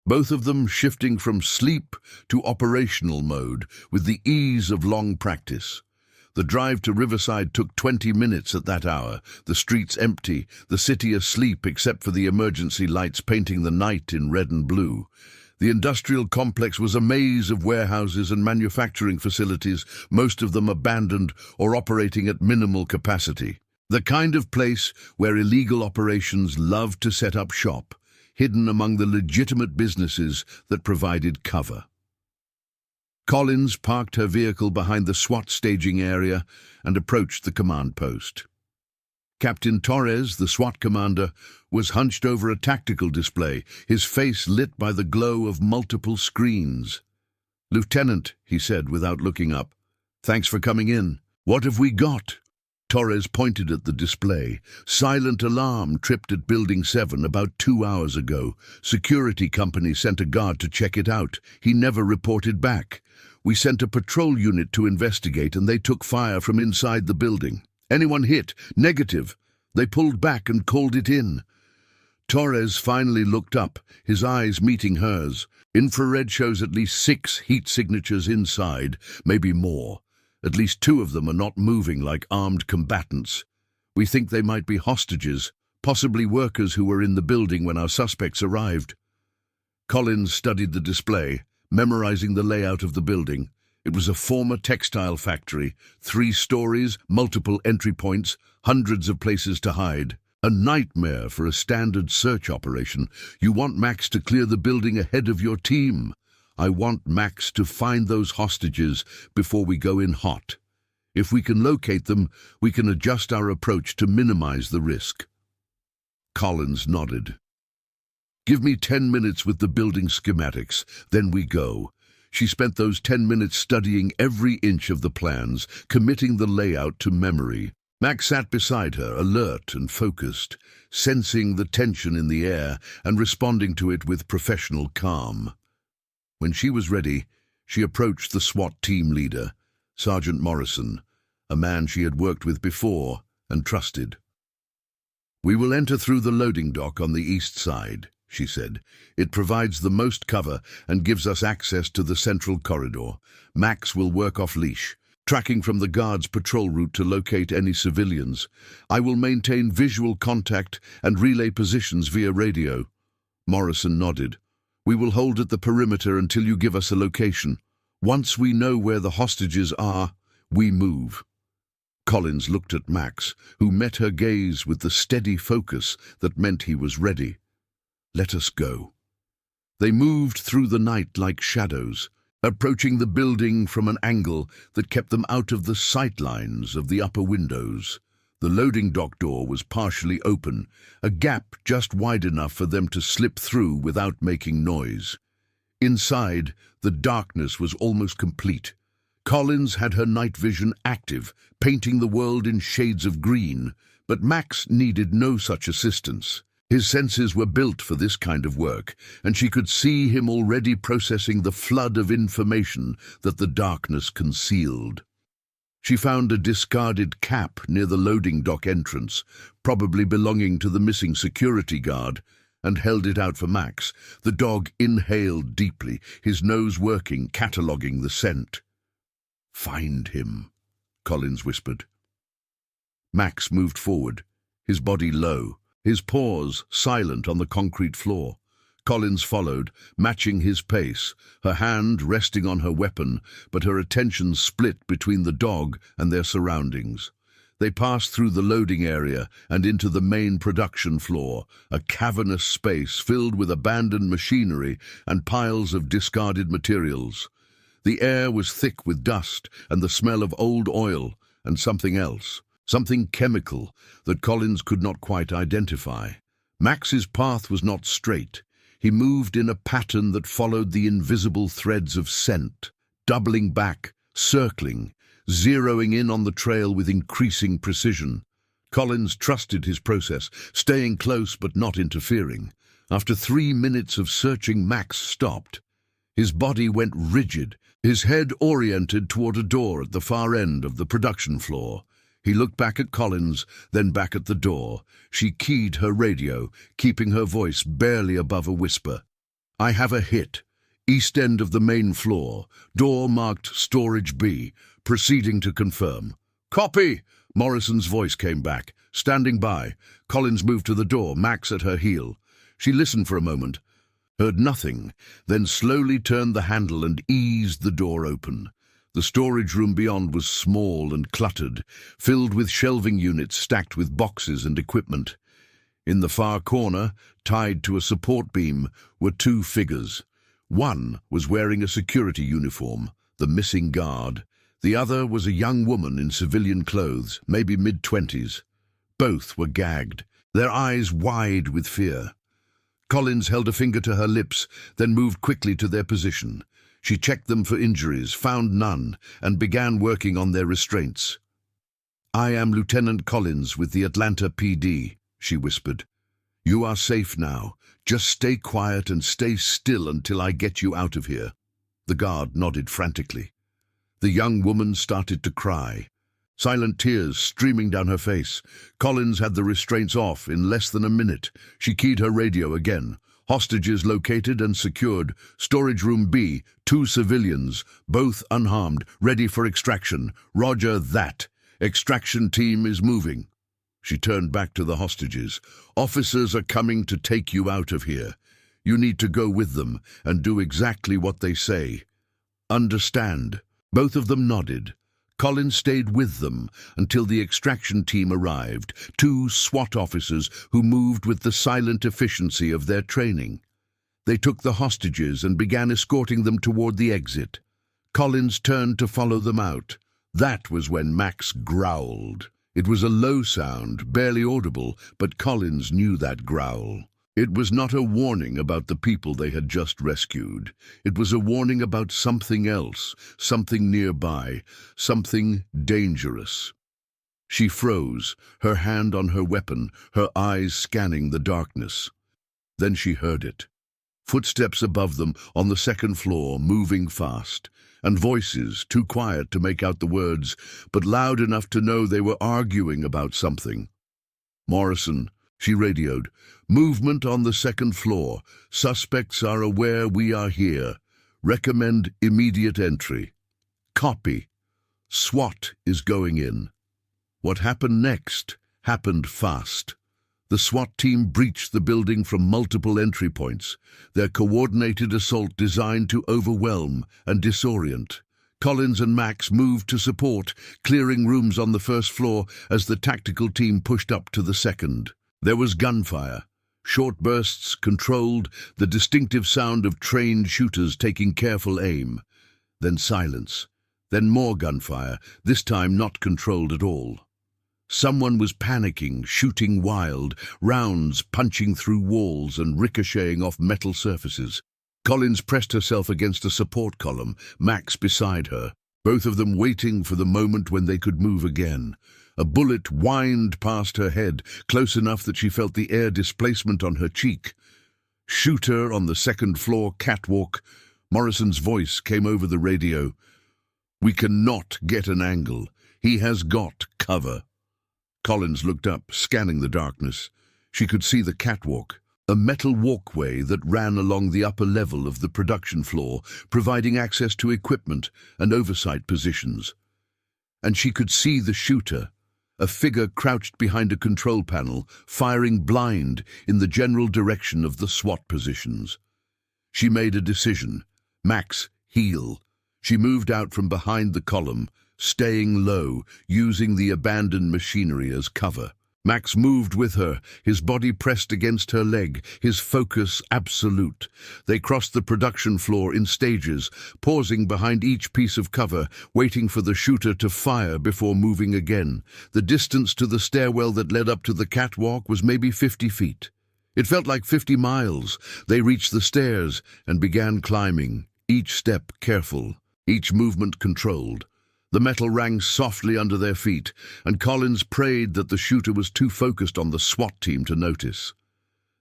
Both of them shifting from sleep to operational mode with the ease of long practice. The drive to Riverside took 20 minutes at that hour, the streets empty, the city asleep except for the emergency lights painting the night in red and blue. The industrial complex was a maze of warehouses and manufacturing facilities, most of them abandoned or operating at minimal capacity. The kind of place where illegal operations loved to set up shop, hidden among the legitimate businesses that provided cover. Collins parked her vehicle behind the SWAT staging area and approached the command post. Captain Torres, the SWAT commander, was hunched over a tactical display, his face lit by the glow of multiple screens. "Lieutenant," he said without looking up, "thanks for coming in. What have we got?" Torres pointed at the display. "Silent alarm tripped at Building 7 about 2 hours ago. Security company sent a guard to check it out. He never reported back. We sent a patrol unit to investigate and they took fire from inside the building. Anyone hit? Negative. They pulled back and called it in." Torres finally looked up, his eyes meeting hers. Infrared shows at least 6 heat signatures inside, maybe more. At least 2 of them are not moving like armed combatants. We think they might be hostages, possibly workers who were in the building when our suspects arrived. Collins studied the display, memorizing the layout of the building. It was a former textile factory, 3 stories, multiple entry points, hundreds of places to hide. A nightmare for a standard search operation. You want Max to clear the building ahead of your team. I want Max to find those hostages before we go in hot. If we can locate them, we can adjust our approach to minimize the risk. Collins nodded. "Give me 10 minutes with the building schematics, then we go." She spent those 10 minutes studying every inch of the plans, committing the layout to memory. Max sat beside her, alert and focused, sensing the tension in the air and responding to it with professional calm. When she was ready, she approached the SWAT team leader, Sergeant Morrison, a man she had worked with before and trusted. "We will enter through the loading dock on the east side," she said. "It provides the most cover and gives us access to the central corridor. Max will work off-leash, tracking from the guards' patrol route to locate any civilians. I will maintain visual contact and relay positions via radio." Morrison nodded. "We will hold at the perimeter until you give us a location. Once we know where the hostages are, we move." Collins looked at Max, who met her gaze with the steady focus that meant he was ready. "Let us go." They moved through the night like shadows, approaching the building from an angle that kept them out of the sight lines of the upper windows. The loading dock door was partially open, a gap just wide enough for them to slip through without making noise. Inside, the darkness was almost complete. Collins had her night vision active, painting the world in shades of green, but Max needed no such assistance. His senses were built for this kind of work, and she could see him already processing the flood of information that the darkness concealed. She found a discarded cap near the loading dock entrance, probably belonging to the missing security guard, and held it out for Max. The dog inhaled deeply, his nose working, cataloguing the scent. "Find him," Collins whispered. Max moved forward, his body low, his paws silent on the concrete floor. Collins followed, matching his pace, her hand resting on her weapon, but her attention split between the dog and their surroundings. They passed through the loading area and into the main production floor, a cavernous space filled with abandoned machinery and piles of discarded materials. The air was thick with dust and the smell of old oil and something else, something chemical that Collins could not quite identify. Max's path was not straight. He moved in a pattern that followed the invisible threads of scent, doubling back, circling, zeroing in on the trail with increasing precision. Collins trusted his process, staying close but not interfering. After 3 minutes of searching, Max stopped. His body went rigid, his head oriented toward a door at the far end of the production floor. He looked back at Collins, then back at the door. She keyed her radio, keeping her voice barely above a whisper. "I have a hit. East end of the main floor. Door marked Storage B. Proceeding to confirm." "Copy!" Morrison's voice came back. Standing by, Collins moved to the door, Max at her heel. She listened for a moment, heard nothing, then slowly turned the handle and eased the door open. The storage room beyond was small and cluttered, filled with shelving units stacked with boxes and equipment. In the far corner, tied to a support beam, were 2 figures. One was wearing a security uniform, the missing guard. The other was a young woman in civilian clothes, maybe mid-20s. Both were gagged, their eyes wide with fear. Collins held a finger to her lips, then moved quickly to their position. She checked them for injuries, found none, and began working on their restraints. "I am Lieutenant Collins with the Atlanta PD, she whispered. "You are safe now. Just stay quiet and stay still until I get you out of here." The guard nodded frantically. The young woman started to cry, silent tears streaming down her face. Collins had the restraints off in less than a minute. She keyed her radio again. "Hostages located and secured. Storage room B, 2 civilians, both unharmed, ready for extraction. Roger that. Extraction team is moving." She turned back to the hostages. "Officers are coming to take you out of here. You need to go with them and do exactly what they say. Understand?" Both of them nodded. Collins stayed with them until the extraction team arrived, 2 SWAT officers who moved with the silent efficiency of their training. They took the hostages and began escorting them toward the exit. Collins turned to follow them out. That was when Max growled. It was a low sound, barely audible, but Collins knew that growl. It was not a warning about the people they had just rescued. It was a warning about something else, something nearby, something dangerous. She froze, her hand on her weapon, her eyes scanning the darkness. Then she heard it. Footsteps above them on the 2nd floor, moving fast, and voices, too quiet to make out the words, but loud enough to know they were arguing about something. "Morrison," she radioed. "Movement on the 2nd floor. Suspects are aware we are here. Recommend immediate entry." "Copy. SWAT is going in." What happened next happened fast. The SWAT team breached the building from multiple entry points, their coordinated assault designed to overwhelm and disorient. Collins and Max moved to support, clearing rooms on the 1st floor as the tactical team pushed up to the 2nd. There was gunfire. Short bursts, controlled, the distinctive sound of trained shooters taking careful aim. Then silence. Then more gunfire, this time not controlled at all. Someone was panicking, shooting wild, rounds punching through walls and ricocheting off metal surfaces. Collins pressed herself against a support column, Max beside her, both of them waiting for the moment when they could move again. A bullet whined past her head, close enough that she felt the air displacement on her cheek. "Shooter on the 2nd floor catwalk." Morrison's voice came over the radio. "We cannot get an angle. He has got cover." Collins looked up, scanning the darkness. She could see the catwalk, a metal walkway that ran along the upper level of the production floor, providing access to equipment and oversight positions. And she could see the shooter, a figure crouched behind a control panel, firing blind in the general direction of the SWAT positions. She made a decision. Max, heel. She moved out from behind the column, staying low, using the abandoned machinery as cover. Max moved with her, his body pressed against her leg, his focus absolute. They crossed the production floor in stages, pausing behind each piece of cover, waiting for the shooter to fire before moving again. The distance to the stairwell that led up to the catwalk was maybe 50 feet. It felt like 50 miles. They reached the stairs and began climbing, each step careful, each movement controlled. The metal rang softly under their feet, and Collins prayed that the shooter was too focused on the SWAT team to notice.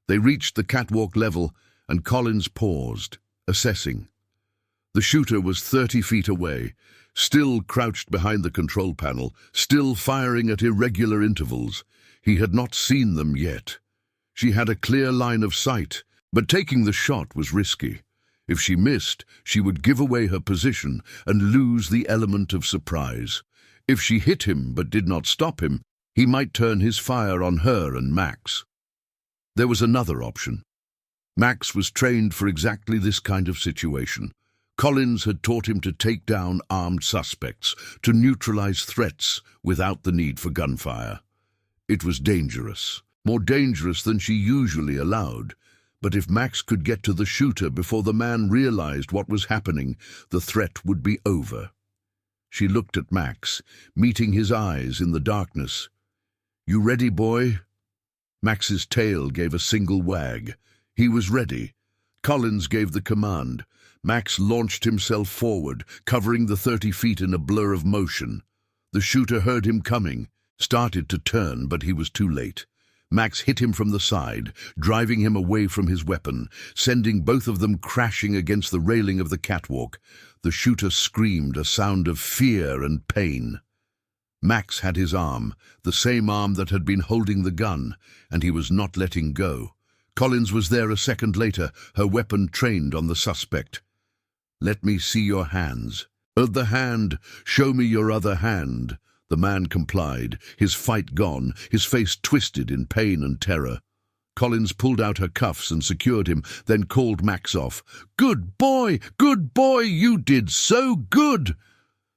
They reached the catwalk level, and Collins paused, assessing. The shooter was 30 feet away, still crouched behind the control panel, still firing at irregular intervals. He had not seen them yet. She had a clear line of sight, but taking the shot was risky. If she missed, she would give away her position and lose the element of surprise. If she hit him but did not stop him, he might turn his fire on her and Max. There was another option. Max was trained for exactly this kind of situation. Collins had taught him to take down armed suspects, to neutralize threats without the need for gunfire. It was dangerous, more dangerous than she usually allowed. But if Max could get to the shooter before the man realized what was happening, the threat would be over. She looked at Max, meeting his eyes in the darkness. "You ready, boy?" Max's tail gave a single wag. He was ready. Collins gave the command. Max launched himself forward, covering the 30 feet in a blur of motion. The shooter heard him coming, started to turn, but he was too late. Max hit him from the side, driving him away from his weapon, sending both of them crashing against the railing of the catwalk. The shooter screamed, a sound of fear and pain. Max had his arm, the same arm that had been holding the gun, and he was not letting go. Collins was there a second later, her weapon trained on the suspect. "Let me see your hands." "Other hand, show me your other hand." The man complied, his fight gone, his face twisted in pain and terror. Collins pulled out her cuffs and secured him, then called Max off. Good boy, you did so good!"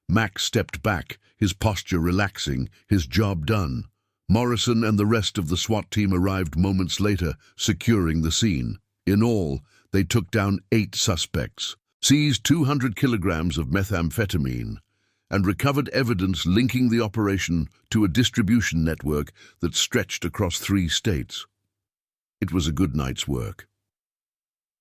Max stepped back, his posture relaxing, his job done. Morrison and the rest of the SWAT team arrived moments later, securing the scene. In all, they took down 8 suspects, seized 200 kilograms of methamphetamine, and recovered evidence linking the operation to a distribution network that stretched across 3 states. It was a good night's work.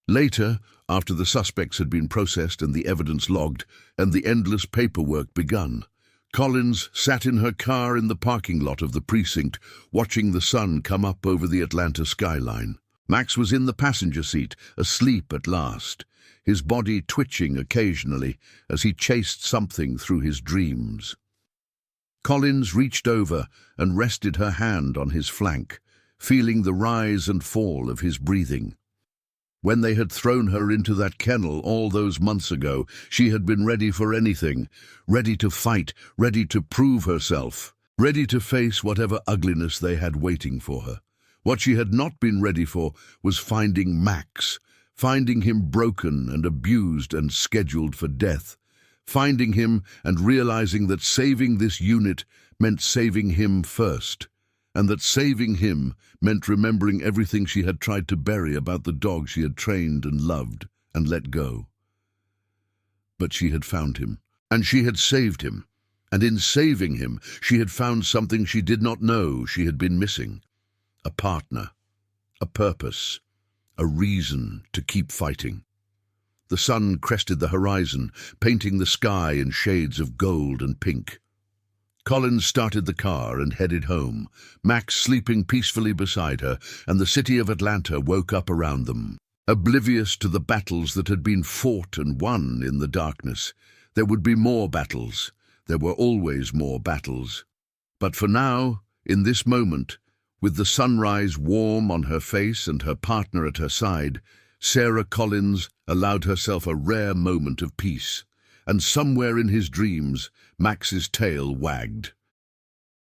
Later, after the suspects had been processed and the evidence logged, and the endless paperwork begun, Collins sat in her car in the parking lot of the precinct, watching the sun come up over the Atlanta skyline. Max was in the passenger seat, asleep at last, his body twitching occasionally as he chased something through his dreams. Collins reached over and rested her hand on his flank, feeling the rise and fall of his breathing. When they had thrown her into that kennel all those months ago, she had been ready for anything, ready to fight, ready to prove herself, ready to face whatever ugliness they had waiting for her. What she had not been ready for was finding Max, finding him broken and abused and scheduled for death, finding him and realizing that saving this unit meant saving him first, and that saving him meant remembering everything she had tried to bury about the dog she had trained and loved and let go. But she had found him, and she had saved him, and in saving him she had found something she did not know she had been missing: a partner, a purpose, a reason to keep fighting. The sun crested the horizon, painting the sky in shades of gold and pink. Collins started the car and headed home, Max sleeping peacefully beside her, and the city of Atlanta woke up around them. Oblivious to the battles that had been fought and won in the darkness, there would be more battles. There were always more battles. But for now, in this moment, With the sunrise warm on her face and her partner at her side, Sarah Collins allowed herself a rare moment of peace, and somewhere in his dreams, Max's tail wagged.